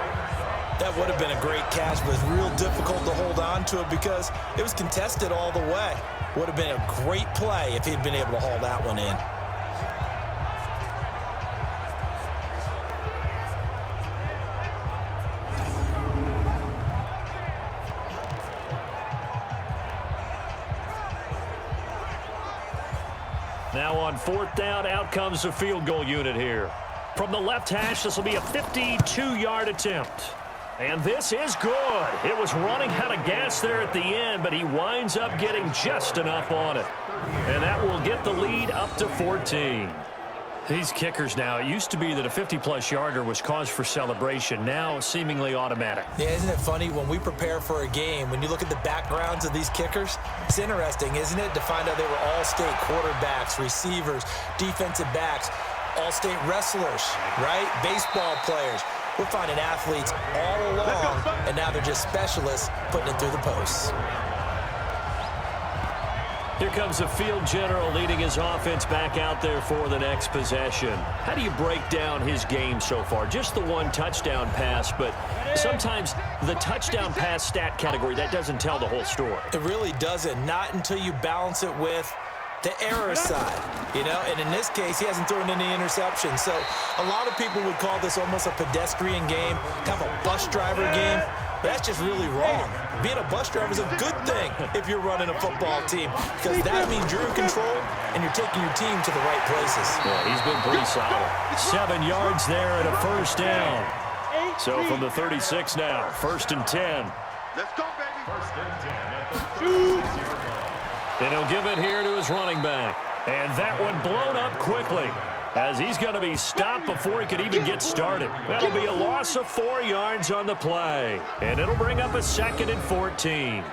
That would have been a great catch, but it's real difficult to hold on to it because it was contested all the way. Would have been a great play if he'd been able to haul that one in. Now on 4th down, out comes the field goal unit here. From the left hash, this will be a 52-yard attempt. And this is good. It was running out of gas there at the end, but he winds up getting just enough on it. And that will get the lead up to 14. These kickers now, it used to be that a 50-plus yarder was cause for celebration. Now, seemingly automatic. Yeah, isn't it funny? When we prepare for a game, when you look at the backgrounds of these kickers, it's interesting, isn't it, to find out they were all-state quarterbacks, receivers, defensive backs, all-state wrestlers, right? Baseball players. We're finding athletes all along, and now they're just specialists putting it through the posts. Here comes the field general leading his offense back out there for the next possession. How do you break down his game so far? Just the one touchdown pass, but sometimes the touchdown pass stat category, that doesn't tell the whole story. It really doesn't. Not until you balance it with the error side, you know, and in this case, he hasn't thrown any interceptions. So a lot of people would call this almost a pedestrian game, kind of a bus driver game. But that's just really wrong. Being a bus driver is a good thing if you're running a football team, because that means you're in control and you're taking your team to the right places. Yeah, he's been pretty solid. 7 yards there and a first down. So from the 36 now, 1st and 10. Let's go, baby. 1st and 10 at the 36-yard line. And he'll give it here to his running back. And that one blown up quickly, as he's going to be stopped before he could even get started. That'll be a loss of 4 yards on the play. And it'll bring up a 2nd and 14.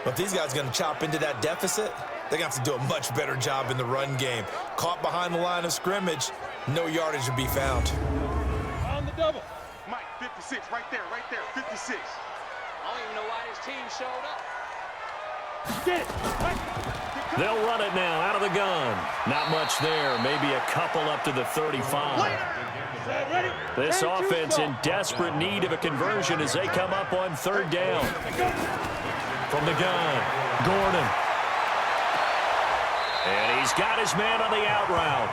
But if these guys are going to chop into that deficit, they're going to have to do a much better job in the run game. Caught behind the line of scrimmage, no yardage to be found. On the double. Mike, 56, right there, 56. I don't even know why this team showed up. Get it. They'll run it now out of the gun. Not much there, maybe a couple up to the 35. This offense in desperate need of a conversion as they come up on 3rd down. From the gun, Gordon. And he's got his man on the out route.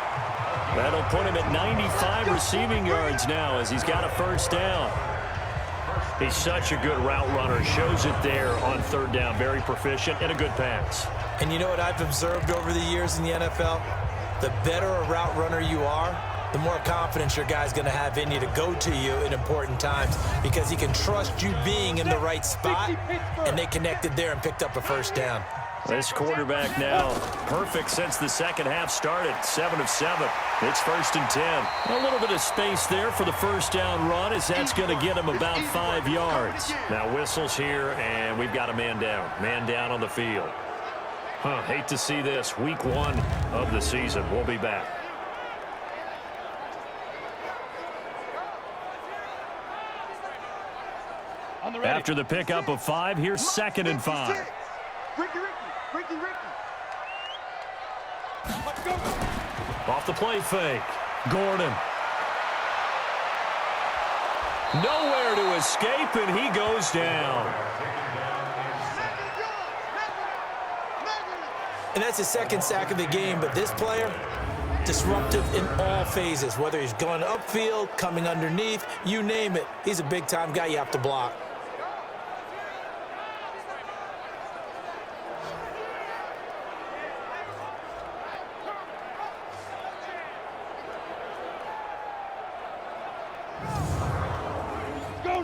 That'll put him at 95 receiving yards now as he's got a 1st down. He's such a good route runner. Shows it there on 3rd down. Very proficient and a good pass. And you know what I've observed over the years in the NFL? The better a route runner you are, the more confidence your guy's going to have in you to go to you in important times, because he can trust you being in the right spot, and they connected there and picked up a 1st down. This quarterback now perfect since the second half started. 7 of 7. It's 1st and 10. A little bit of space there for the 1st down run, as that's going to get him about 5 yards. Now whistles here, and we've got a man down. Man down on the field. Hate to see this. Week 1 of the season. We'll be back. After the pickup of 5, here's 2nd and 5. Ricky. Off the play fake. Gordon. Nowhere to escape, and he goes down. And that's his 2nd sack of the game, but this player, disruptive in all phases, whether he's going upfield, coming underneath, you name it. He's a big-time guy you have to block.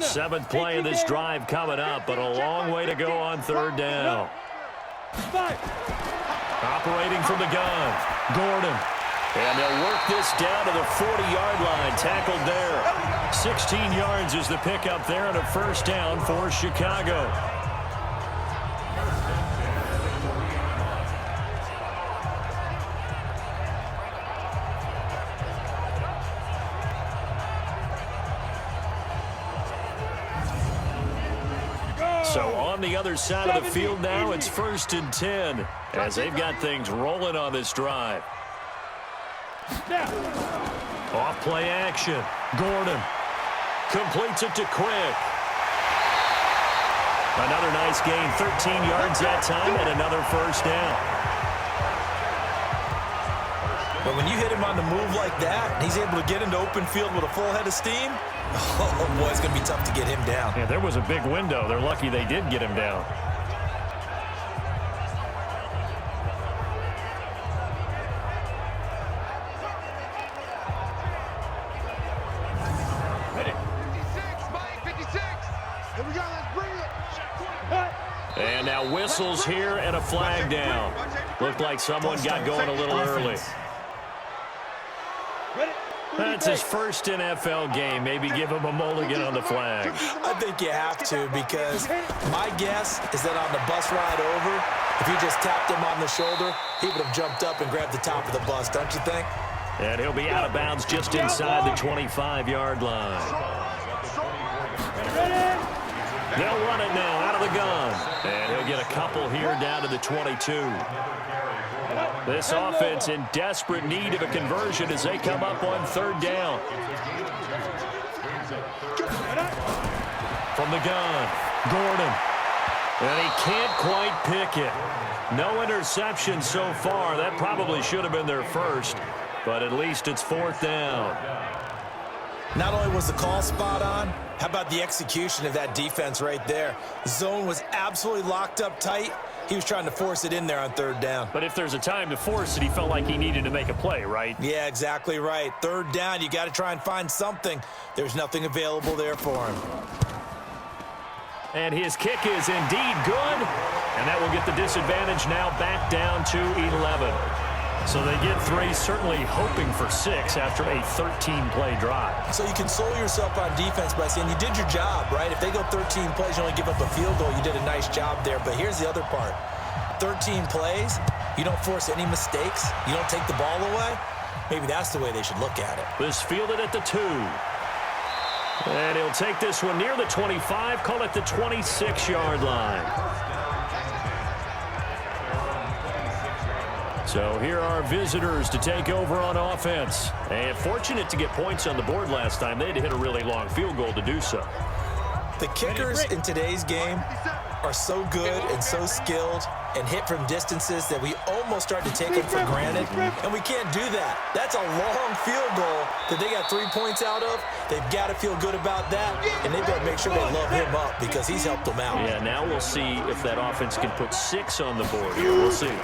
Seventh play of this drive coming up, but a long way to go on 3rd down. Operating from the gun, Gordon. And they'll work this down to the 40-yard line, tackled there. 16 yards is the pickup there, and a 1st down for Chicago. So on the other side of the field now, it's 1st and 10 as they've got things rolling on this drive. Off play action. Gordon completes it to Quick. Another nice gain, 13 yards that time, and another 1st down. But when you hit him on the move like that, and he's able to get into open field with a full head of steam, oh boy, it's going to be tough to get him down. Yeah, there was a big window. They're lucky they did get him down. And now whistles here and a flag down. Looked like someone got going a little early. That's his first NFL game. Maybe give him a mulligan on the flag. I think you have to, because my guess is that on the bus ride over, if you just tapped him on the shoulder, he would have jumped up and grabbed the top of the bus, don't you think? And he'll be out of bounds just inside the 25-yard line. They'll run it now out of the gun. And he'll get a couple here down to the 22. This offense in desperate need of a conversion as they come up on third down. From the gun, Gordon. And he can't quite pick it. No interception so far. That probably should have been their first, but at least it's fourth down. Not only was the call spot on, how about the execution of that defense right there? Zone was absolutely locked up tight. He was trying to force it in there on third down. But if there's a time to force it, he felt like he needed to make a play, right? Yeah, exactly right. Third down, you got to try and find something. There's nothing available there for him. And his kick is indeed good. And that will get the disadvantage now back down to 11. So they get 3, certainly hoping for 6 after a 13-play drive. So you console yourself on defense by saying you did your job, right? If they go 13 plays, you only give up a field goal, you did a nice job there. But here's the other part. 13 plays, you don't force any mistakes, you don't take the ball away. Maybe that's the way they should look at it. This fielded at the 2. And he'll take this one near the 25, call it the 26-yard line. So here are visitors to take over on offense. And fortunate to get points on the board last time. They had to hit a really long field goal to do so. The kickers in today's game are so good and so skilled and hit from distances that we almost start to take them for granted, and we can't do that. That's a long field goal that they got 3 points out of. They've got to feel good about that, and they've got to make sure they love him up because he's helped them out. Yeah, now we'll see if that offense can put 6 on the board here. We'll see.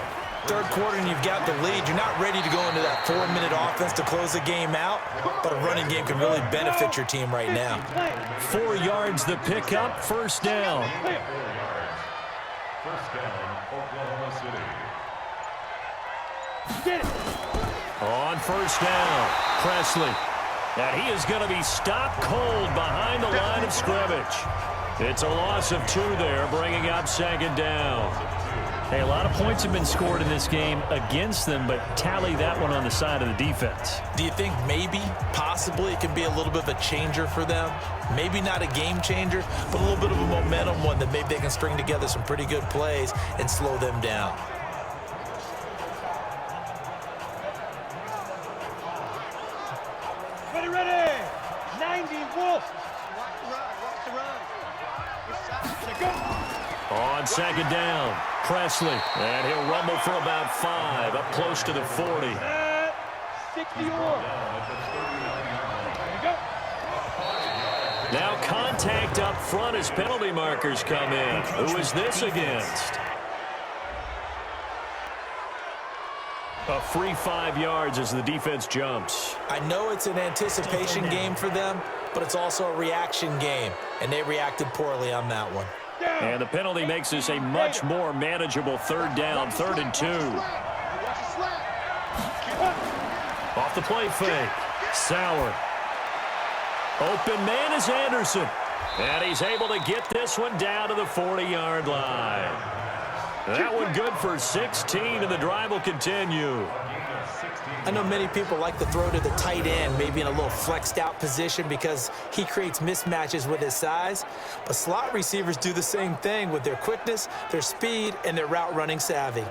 Third quarter and you've got the lead. You're not ready to go into that 4-minute offense to close the game out, but a running game can really benefit your team right now. 4 yards the pickup, first down. First down, Oklahoma City. On first down, Presley. And he is going to be stopped cold behind the line of scrimmage. It's a loss of 2 there, bringing up second down. Hey, a lot of points have been scored in this game against them, but tally that one on the side of the defense. Do you think maybe, possibly, it can be a little bit of a changer for them? Maybe not a game changer, but a little bit of a momentum one that maybe they can string together some pretty good plays and slow them down. Ready, ready! 90, Wolf! Watch the run. On second down, Presley. And he'll rumble for about 5, up close to the 40. 61. Now contact up front as penalty markers come in. Who is this against? A free 5 yards as the defense jumps. I know it's an anticipation game for them, but it's also a reaction game, and they reacted poorly on that one. And the penalty makes this a much more manageable third down, 3rd and 2. Off the play fake, Sauer. Open man is Anderson. And he's able to get this one down to the 40-yard line. That one good for 16, and the drive will continue. I know many people like to throw to the tight end, maybe in a little flexed out position because he creates mismatches with his size. But slot receivers do the same thing with their quickness, their speed, and their route running savvy.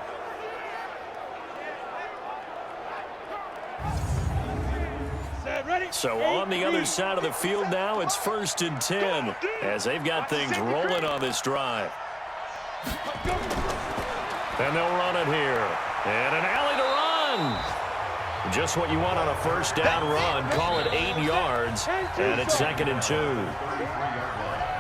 So on the other side of the field now, it's 1st and 10 as they've got things rolling on this drive. And they'll run it here. And an alley to run. Just what you want on a first down run. Call it 8 yards. And it's 2nd and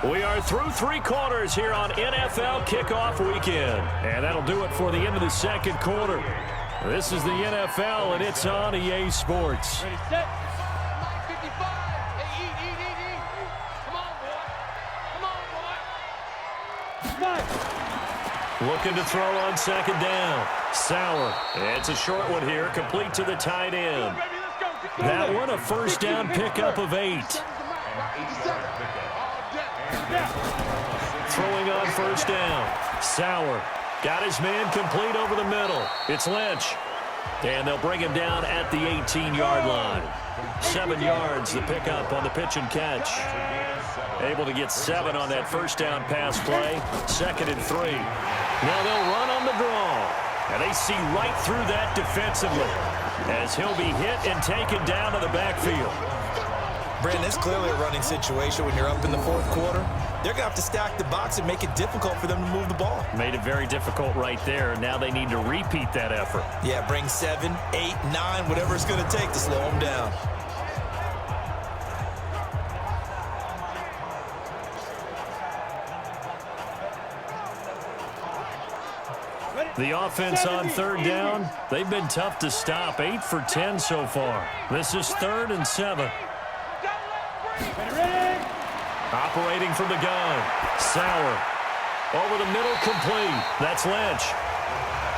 2. We are through 3 quarters here on NFL Kickoff Weekend. And that'll do it for the end of the second quarter. This is the NFL, and it's on EA Sports. Ready, set. 55. Hey, eat. Come on, boy. Come on, boy. Looking to throw on second down. Sauer. It's a short one here, complete to the tight end. Baby, let's go. That one a first down pickup of 8. Throwing on first down. Sauer got his man complete over the middle. It's Lynch. And they'll bring him down at the 18-yard line. 7 yards the pickup on the pitch and catch. Able to get 7 on that first down pass play. 2nd and 3. Now they'll run on the draw. And they see right through that defensively as he'll be hit and taken down to the backfield. Brandon, it's clearly a running situation when you're up in the 4th quarter. They're going to have to stack the box and make it difficult for them to move the ball. Made it very difficult right there. Now they need to repeat that effort. Yeah, bring 7, 8, 9, whatever it's going to take to slow them down. The offense on 3rd down, they've been tough to stop. 8 for 10 so far. This is 3rd and 7. Operating from the gun. Sauer. Over the middle, complete. That's Lynch.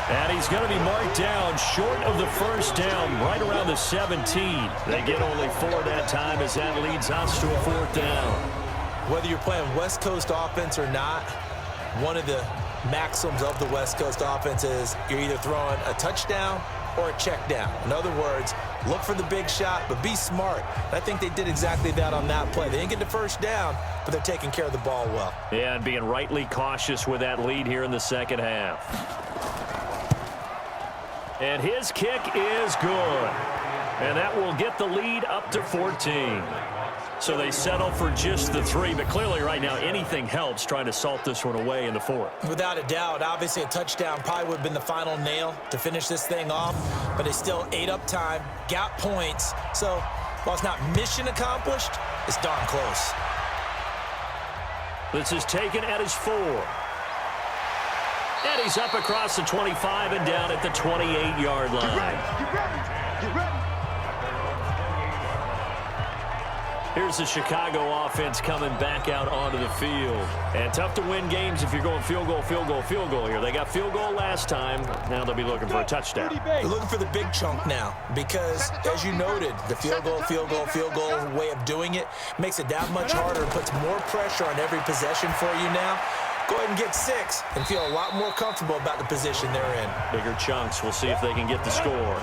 And he's going to be marked down short of the first down, right around the 17. They get only 4 that time as that leads us to a 4th down. Whether you're playing West Coast offense or not, one of the maxims of the West Coast offense is you're either throwing a touchdown or a check down. In other words, look for the big shot, but be smart. I think they did exactly that on that play. They didn't get the first down, but they're taking care of the ball well. Yeah, and being rightly cautious with that lead here in the 2nd half. And his kick is good. And that will get the lead up to 14. So they settle for just the 3, but clearly right now anything helps trying to salt this one away in the 4th. Without a doubt, obviously a touchdown probably would have been the final nail to finish this thing off, but they still ate up time, got points. So while it's not mission accomplished, it's darn close. This is taken at his 4. And he's up across the 25 and down at the 28-yard line. Get ready. Here's the Chicago offense coming back out onto the field. And tough to win games if you're going field goal here. They got field goal last time. Now they'll be looking for a touchdown. They're looking for the big chunk now because, as you noted, the field goal way of doing it makes it that much harder and puts more pressure on every possession for you now. Go ahead and get 6 and feel a lot more comfortable about the position they're in. Bigger chunks. We'll see if they can get the score.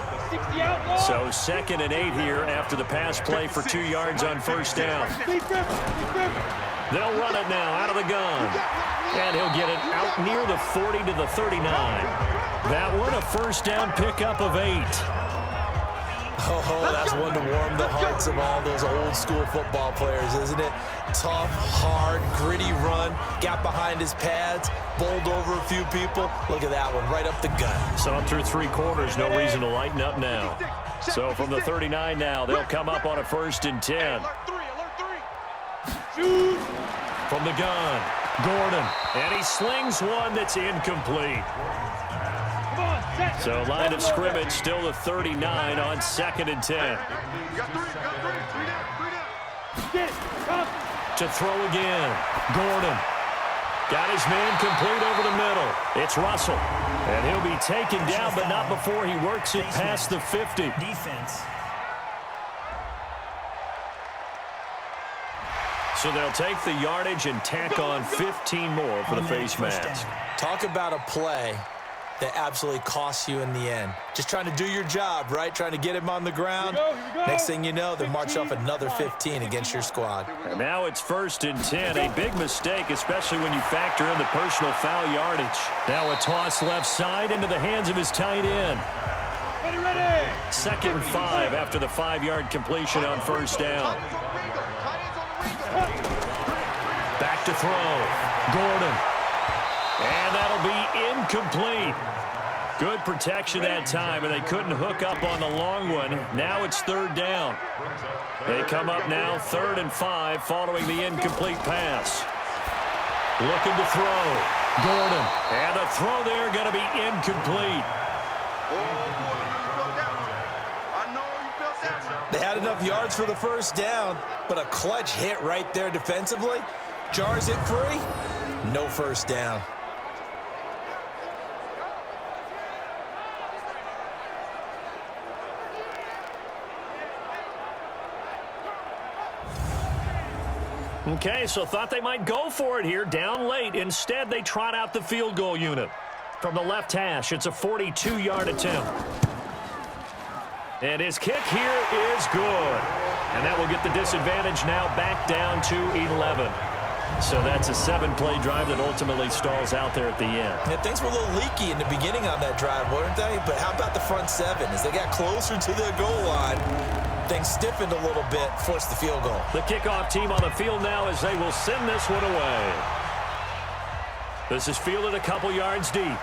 So 2nd and 8 here after the pass play for 2 yards on first down. They'll run it now out of the gun. And he'll get it out near the 40 to the 39. That one a first down pickup of 8. Oh, that's one to warm the hearts of all those old school football players, isn't it? Tough, hard, gritty run. Got behind his pads, bowled over a few people. Look at that one, right up the gut. So through 3 quarters, no reason to lighten up now. So from the 39 now, they'll come up on a 1st and 10. From the gun, Gordon. And he slings one that's incomplete. So line of scrimmage still the 39 on 2nd and 10. To throw again. Gordon. Got his man complete over the middle. It's Russell. And he'll be taken down, but not before he works it past the 50. Defense. So they'll take the yardage and tack on 15 more for the face mask. Talk about a play that absolutely costs you in the end. Just trying to do your job, right? Trying to get him on the ground. Here we go. Next thing you know, they march off another 15 against your squad. And now it's 1st and 10. A big mistake, especially when you factor in the personal foul yardage. Now a toss left side into the hands of his tight end. Ready. 2nd and 5 after the 5-yard completion on first down. Back to throw. Gordon. And that'll be incomplete. Good protection that time, and they couldn't hook up on the long one. Now it's 3rd down. They come up now 3rd and 5 following the incomplete pass. Looking to throw. Gordon. And the throw there going to be incomplete. They had enough yards for the first down, but a clutch hit right there defensively. Jars it free. No first down. Okay, so thought they might go for it here, down late. Instead, they trot out the field goal unit. From the left hash, it's a 42-yard attempt. And his kick here is good. And that will get the disadvantage now back down to 11. So that's a 7-play drive that ultimately stalls out there at the end. Yeah, things were a little leaky in the beginning on that drive, weren't they? But how about the front seven? As they got closer to the goal line, things stiffened a little bit, forced the field goal. The kickoff team on the field now as they will send this one away. This is fielded a couple yards deep.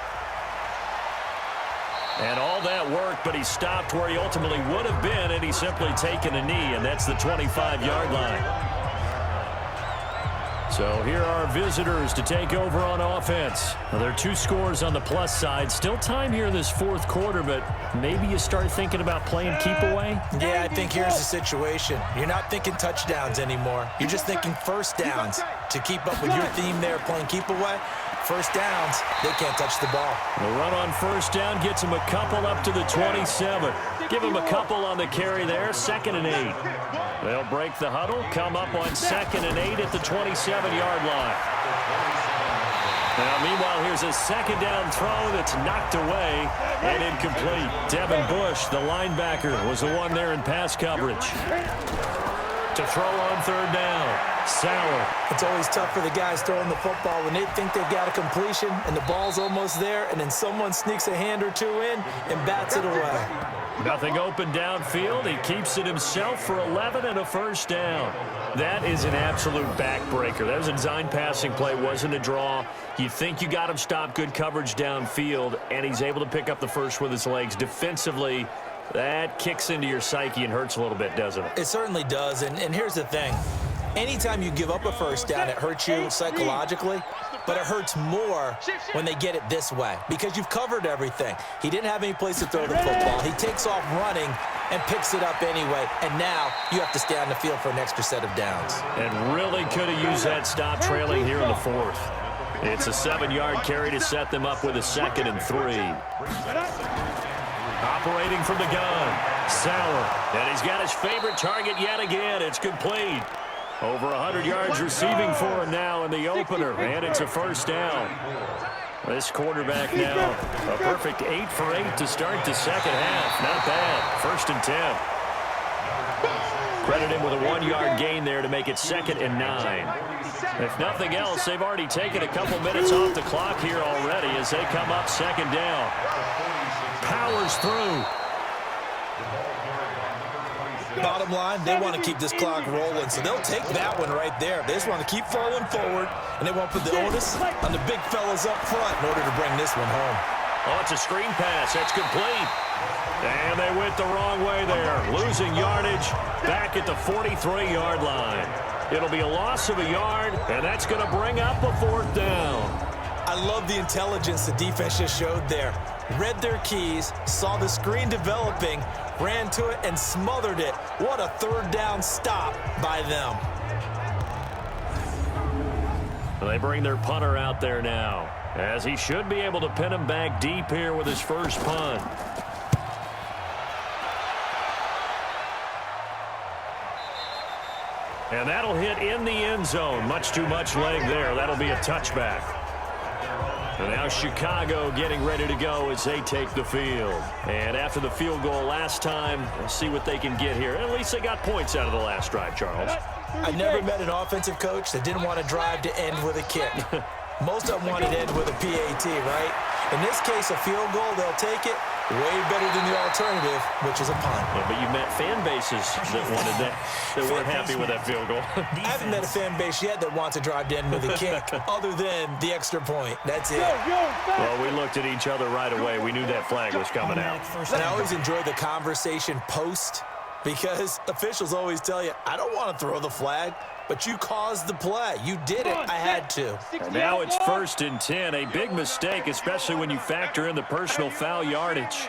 And all that worked, but he stopped where he ultimately would have been, and he's simply taken a knee, and that's the 25-yard line. So here are visitors to take over on offense. Well, there are 2 scores on the plus side. Still time here in this fourth quarter, but maybe you start thinking about playing keep away? Yeah, I think here's the situation. You're not thinking touchdowns anymore. You're just thinking first downs. To keep up with your theme there, playing keep away, first downs, they can't touch the ball. The run on first down gets him a couple up to the 27. Give him a couple on the carry there, 2nd and 8. They'll break the huddle, come up on 2nd and 8 at the 27-yard line. Now, meanwhile, here's a 2nd down throw that's knocked away and incomplete. Devin Bush, the linebacker, was the one there in pass coverage. To throw on 3rd down, Sauer. It's always tough for the guys throwing the football when they think they've got a completion and the ball's almost there, and then someone sneaks a hand or 2 in and bats it away. Nothing open downfield. He keeps it himself for 11 and a first down. That is an absolute backbreaker. That was a design passing play, wasn't a draw. You think you got him stopped, good coverage downfield, and he's able to pick up the first with his legs. Defensively, that kicks into your psyche and hurts a little bit, doesn't it? It certainly does, and here's the thing. Anytime you give up a first down, it hurts you psychologically, but it hurts more when they get it this way because you've covered everything. He didn't have any place to throw the football. He takes off running and picks it up anyway, and now you have to stay on the field for an extra set of downs. And really could have used that stop trailing here in the 4th. It's a 7-yard carry to set them up with a 2nd and 3. Operating from the gun, Sauer. And he's got his favorite target yet again. It's complete. Over 100 yards receiving for him now in the opener, and it's a first down. This quarterback now, a perfect 8 for 8 to start the second half. Not bad. 1st and 10. Credit him with a 1-yard gain there to make it 2nd and 9. If nothing else, they've already taken a couple minutes off the clock here already as they come up 2nd down. Powers through. Bottom line, they want to keep this clock rolling, so they'll take that one right there. They just want to keep falling forward, and they want to put the onus on the big fellas up front in order to bring this one home. Oh, it's a screen pass. That's complete. And they went the wrong way there. Losing yardage back at the 43-yard line. It'll be a loss of a yard, and that's going to bring up a 4th down. I love the intelligence the defense just showed there. Read their keys, saw the screen developing, ran to it, and smothered it. What a 3rd down stop by them. They bring their punter out there now, as he should be able to pin him back deep here with his first punt. And that'll hit in the end zone. Much too much leg there. That'll be a touchback. And now Chicago getting ready to go as they take the field. And after the field goal last time, we'll see what they can get here. At least they got points out of the last drive, Charles. I've never met an offensive coach that didn't want to drive to end with a kick. Most of them wanted to end with a PAT, right? In this case, a field goal, they'll take it. Way better than the alternative, which is a punt. Yeah, but you met fan bases that wanted that, that weren't happy with that field goal. I haven't met a fan base yet that wants to drive to end with a kick, other than the extra point. That's it. Well, we looked at each other right away. We knew that flag was coming out. And I always enjoy the conversation post, because officials always tell you, I don't want to throw the flag, but you caused the play. You did it. I had to. And now it's 1st and 10. A big mistake, especially when you factor in the personal foul yardage.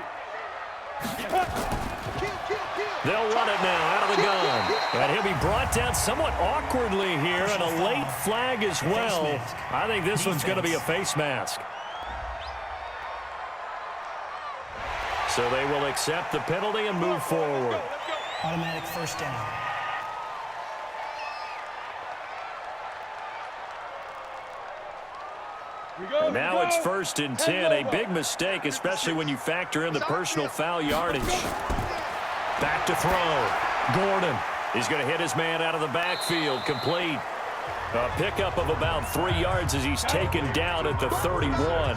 They'll run it now out of the gun. And he'll be brought down somewhat awkwardly here, and a late flag as well. I think this one's going to be a face mask. So they will accept the penalty and move forward. Automatic first down. And now it's 1st and 10, a big mistake, especially when you factor in the personal foul yardage. Back to throw. Gordon. He's going to hit his man out of the backfield. Complete. A pickup of about 3 yards as he's taken down at the 31.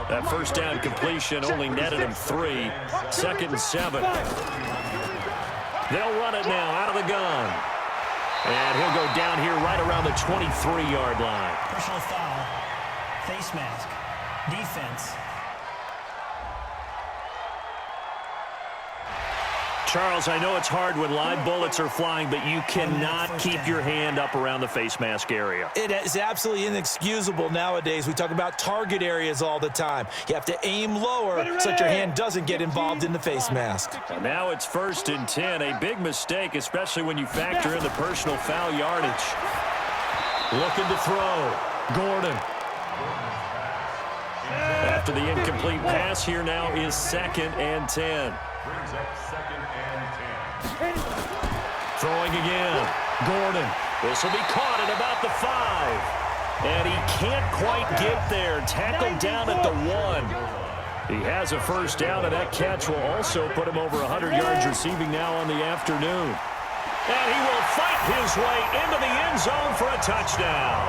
That first down completion only netted him 3. 2nd and 7. They'll run it now out of the gun. And he'll go down here right around the 23-yard line. Personal foul. Face mask. Defense. Charles, I know it's hard when live bullets are flying, but you cannot keep your hand up around the face mask area. It is absolutely inexcusable nowadays. We talk about target areas all the time. You have to aim lower so that your hand doesn't get involved in the face mask. And now it's 1st and 10, a big mistake, especially when you factor in the personal foul yardage. Looking to throw. Gordon. After the incomplete pass, here now is 2nd and 10. Brings up 2nd and 10. Throwing again. Gordon. This will be caught at about the 5. And he can't quite get there. Tackled down at the 1. He has a first down, and that catch will also put him over 100 yards receiving now on the afternoon. And he will fight his way into the end zone for a touchdown.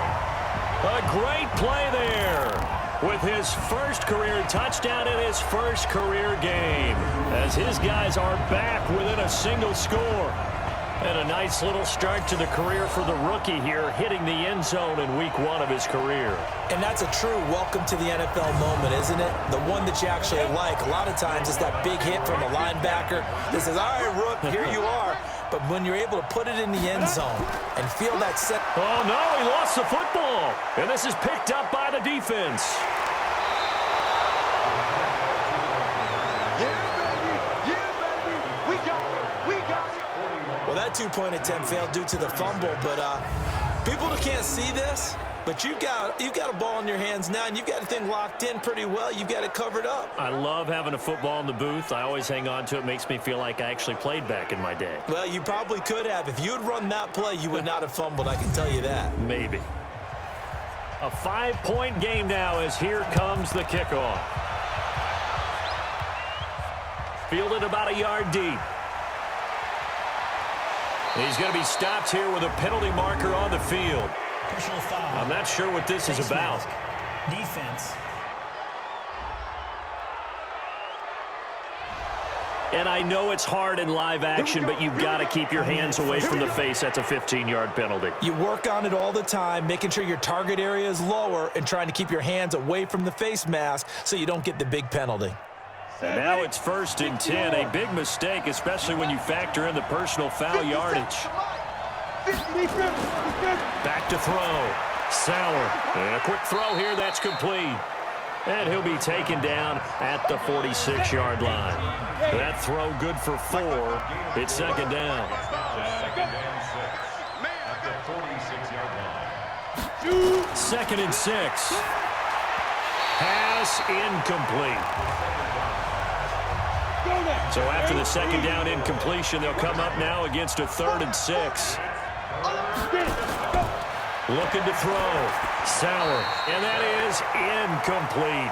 A great play there, with his first career touchdown in his first career game, as his guys are back within a single score. And a nice little start to the career for the rookie here, hitting the end zone in week 1 of his career. And that's a true welcome to the NFL moment, isn't it? The one that you actually like. A lot of times it's that big hit from a linebacker that says, all right, Rook, here you are. But when you're able to put it in the end zone and feel that set. Oh, no, he lost the football. And this is picked up by the defense. Well, that two-point attempt failed due to the fumble, but people can't see this, but you've got a ball in your hands now, and you've got the thing locked in pretty well. You've got it covered up. I love having a football in the booth. I always hang on to it. Makes me feel like I actually played back in my day. Well, you probably could have. If you had run that play, you would not have fumbled, I can tell you that. Maybe. A 5-point game now as here comes the kickoff. Fielded about a yard deep. He's going to be stopped here with a penalty marker on the field. Personal foul. I'm not sure what this is about. Defense. And I know it's hard in live action, but you've got to keep your hands away from the face. That's a 15-yard penalty. You work on it all the time, making sure your target area is lower and trying to keep your hands away from the face mask so you don't get the big penalty. And now it's 1st and 10, a big mistake, especially when you factor in the personal foul yardage. Back to throw. Sauer. And a quick throw here, that's complete. And he'll be taken down at the 46-yard line. That throw good for 4. It's 2nd down. 2nd and 6 at the 46-yard line. 2nd and 6. Pass incomplete. So after the 2nd down incompletion, they'll come up now against a 3rd and 6. Looking to throw. Sauer. And that is incomplete.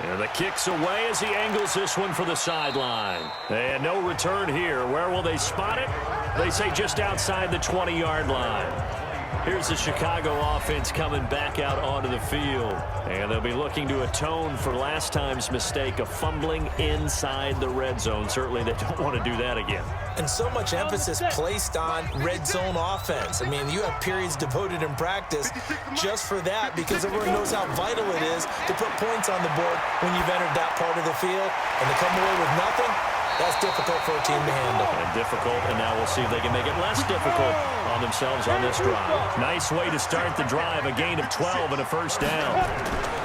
And the kick's away as he angles this one for the sideline. And no return here. Where will they spot it? They say just outside the 20-yard line. Here's the Chicago offense coming back out onto the field. And they'll be looking to atone for last time's mistake of fumbling inside the red zone. Certainly they don't want to do that again. And so much emphasis placed on red zone offense. I mean, you have periods devoted in practice just for that because everyone knows how vital it is to put points on the board when you've entered that part of the field. And to come away with nothing, That's difficult for a team to handle. And difficult, and now we'll see if they can make it less difficult on themselves on this drive. Nice way to start the drive, a gain of 12 and a first down.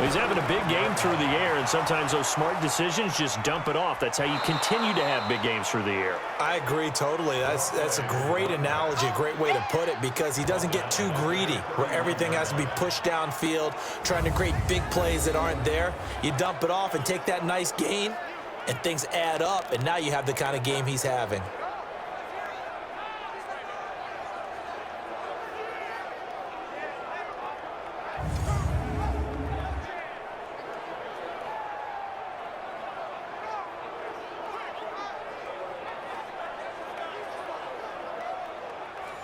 He's having a big game through the air, and sometimes those smart decisions just dump it off. That's how you continue to have big games through the air. I agree totally. That's a great analogy, a great way to put it, because he doesn't get too greedy where everything has to be pushed downfield, trying to create big plays that aren't there. You dump it off and take that nice gain, and things add up, and now you have the kind of game he's having.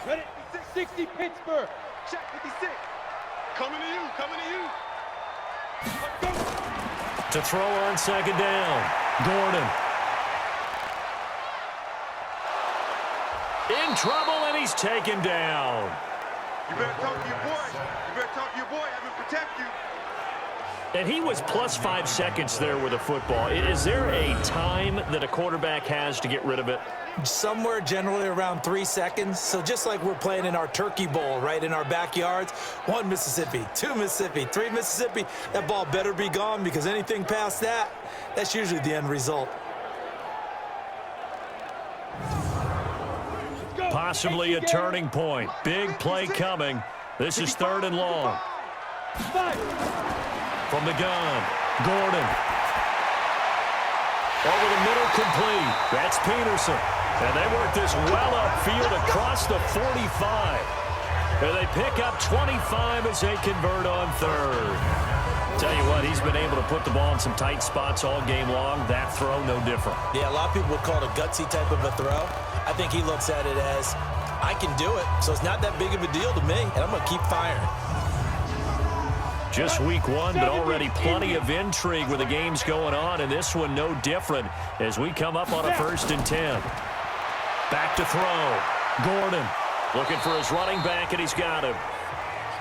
Ready? 60 Pittsburgh. Check 56. Coming to you. Coming to you. To throw on second down, Gordon. In trouble, and he's taken down. You better talk to your boy. You better talk to your boy. Have him protect you. And he was plus 5 seconds there with a football. Is there a time that a quarterback has to get rid of it? Somewhere generally around 3 seconds. So just like we're playing in our turkey bowl, right, in our backyards, 1 Mississippi, 2 Mississippi, 3 Mississippi, that ball better be gone, because anything past that, that's usually the end result. Possibly a turning point. Big play coming. This is 3rd and long. From the gun, Gordon. Over the middle, complete. That's Peterson. And they work this well upfield across the 45. And they pick up 25 as they convert on 3rd. Tell you what, he's been able to put the ball in some tight spots all game long. That throw, no different. Yeah, a lot of people would call it a gutsy type of a throw. I think he looks at it as, I can do it, so it's not that big of a deal to me, and I'm going to keep firing. Just week 1, but already plenty of intrigue with the games going on, and this one no different as we come up on a 1st and 10. Back to throw. Gordon looking for his running back, and he's got him.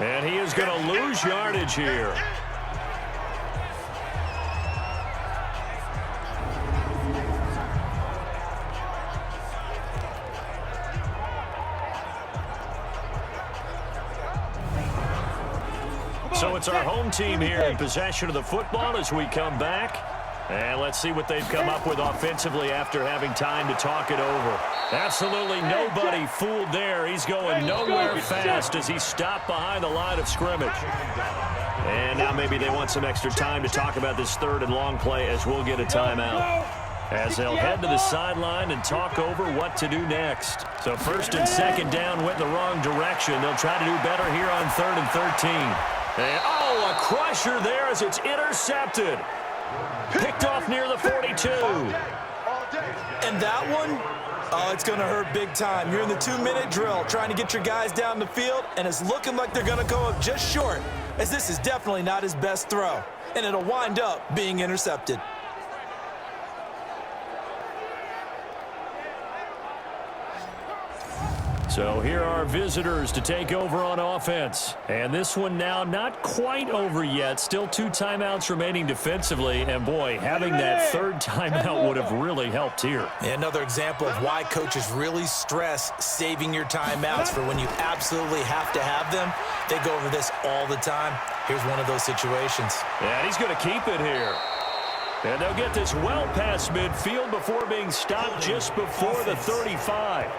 And he is going to lose yardage here. So it's our home team here in possession of the football as we come back. And let's see what they've come up with offensively after having time to talk it over. Absolutely nobody fooled there. He's going nowhere fast as he stopped behind the line of scrimmage. And now maybe they want some extra time to talk about this 3rd and long play as we'll get a timeout. As they'll head to the sideline and talk over what to do next. So 1st and 2nd down went the wrong direction. They'll try to do better here on 3rd and 13. And, a crusher there as it's intercepted. Picked off near the 42. And that one, it's going to hurt big time. You're in the 2-minute drill trying to get your guys down the field, and it's looking like they're going to go up just short, as this is definitely not his best throw. And it'll wind up being intercepted. So here are visitors to take over on offense. And this one now not quite over yet. Still 2 timeouts remaining defensively. And, boy, having that 3rd timeout would have really helped here. Another example of why coaches really stress saving your timeouts for when you absolutely have to have them. They go over this all the time. Here's one of those situations. And he's going to keep it here. And they'll get this well past midfield before being stopped just before the 35.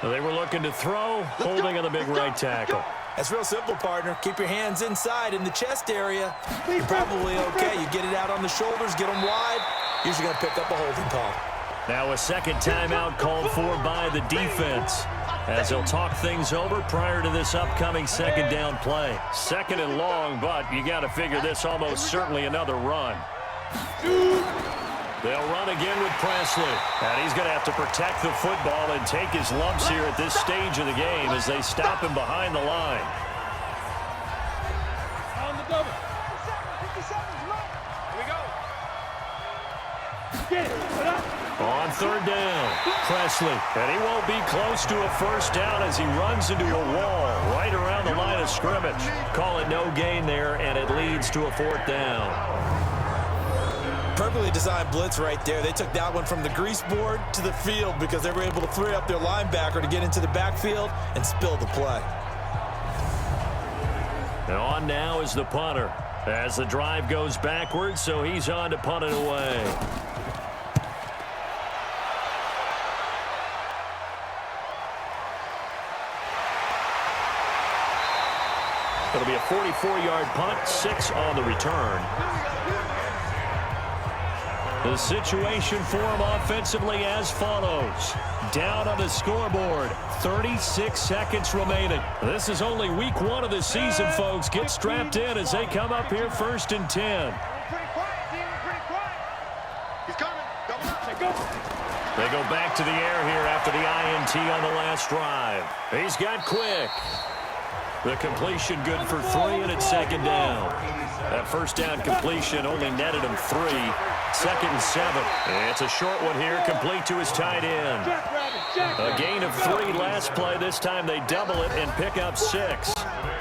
They were looking to throw, holding on the big right tackle. That's real simple, partner. Keep your hands inside in the chest area. You're probably okay. You get it out on the shoulders, get them wide. Usually going to pick up a holding call. Now a 2nd timeout called for by the defense as they'll talk things over prior to this upcoming 2nd down play. 2nd and long, but you got to figure this almost certainly another run. They'll run again with Presley. And he's going to have to protect the football and take his lumps here at this stage of the game as they stop him behind the line. On the double. 57's right. Here we go. Get it. On 3rd down, Presley. And he won't be close to a 1st down as he runs into a wall right around the line of scrimmage. Call it no gain there, and it leads to a 4th down. Perfectly designed blitz right there. They took that one from the grease board to the field because they were able to free up their linebacker to get into the backfield and spill the play. And on now is the punter as the drive goes backwards, so he's on to punt it away. It'll be a 44-yard punt, 6 on the return. The situation for him offensively as follows. Down on the scoreboard, 36 seconds remaining. This is only week 1 of the season, folks. Get strapped in as they come up here 1st and 10. He's coming. Double up. Go. They go back to the air here after the INT on the last drive. He's got Quick. The completion good for 3, and it's 2nd down. That first down completion only netted him 3. 2nd and 7. It's a short one here, complete to his tight end. A gain of 3 last play. This time they double it and pick up 6.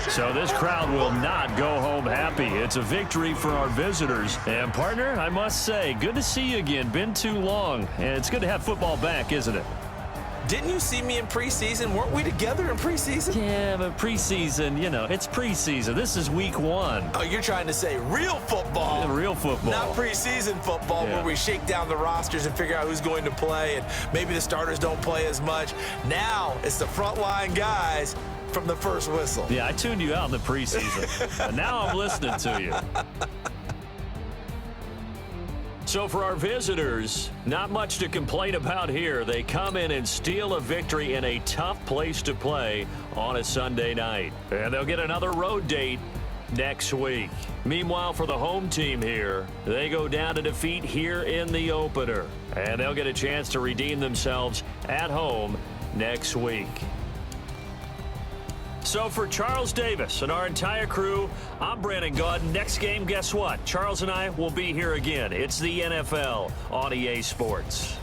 So this crowd will not go home happy. It's a victory for our visitors. And partner, I must say, good to see you again. Been too long. And it's good to have football back, isn't it? Didn't you see me in preseason? Weren't we together in preseason? Yeah, but preseason, you know, it's preseason. This is week 1. Oh, you're trying to say real football. Yeah, real football. Not preseason football where we shake down the rosters and figure out who's going to play, and maybe the starters don't play as much. Now it's the frontline guys from the first whistle. Yeah, I tuned you out in the preseason. And now I'm listening to you. So for our visitors, not much to complain about here. They come in and steal a victory in a tough place to play on a Sunday night. And they'll get another road date next week. Meanwhile, for the home team here, they go down to defeat here in the opener. And they'll get a chance to redeem themselves at home next week. So for Charles Davis and our entire crew, I'm Brandon Gaudin. Next game, guess what? Charles and I will be here again. It's the NFL on EA Sports.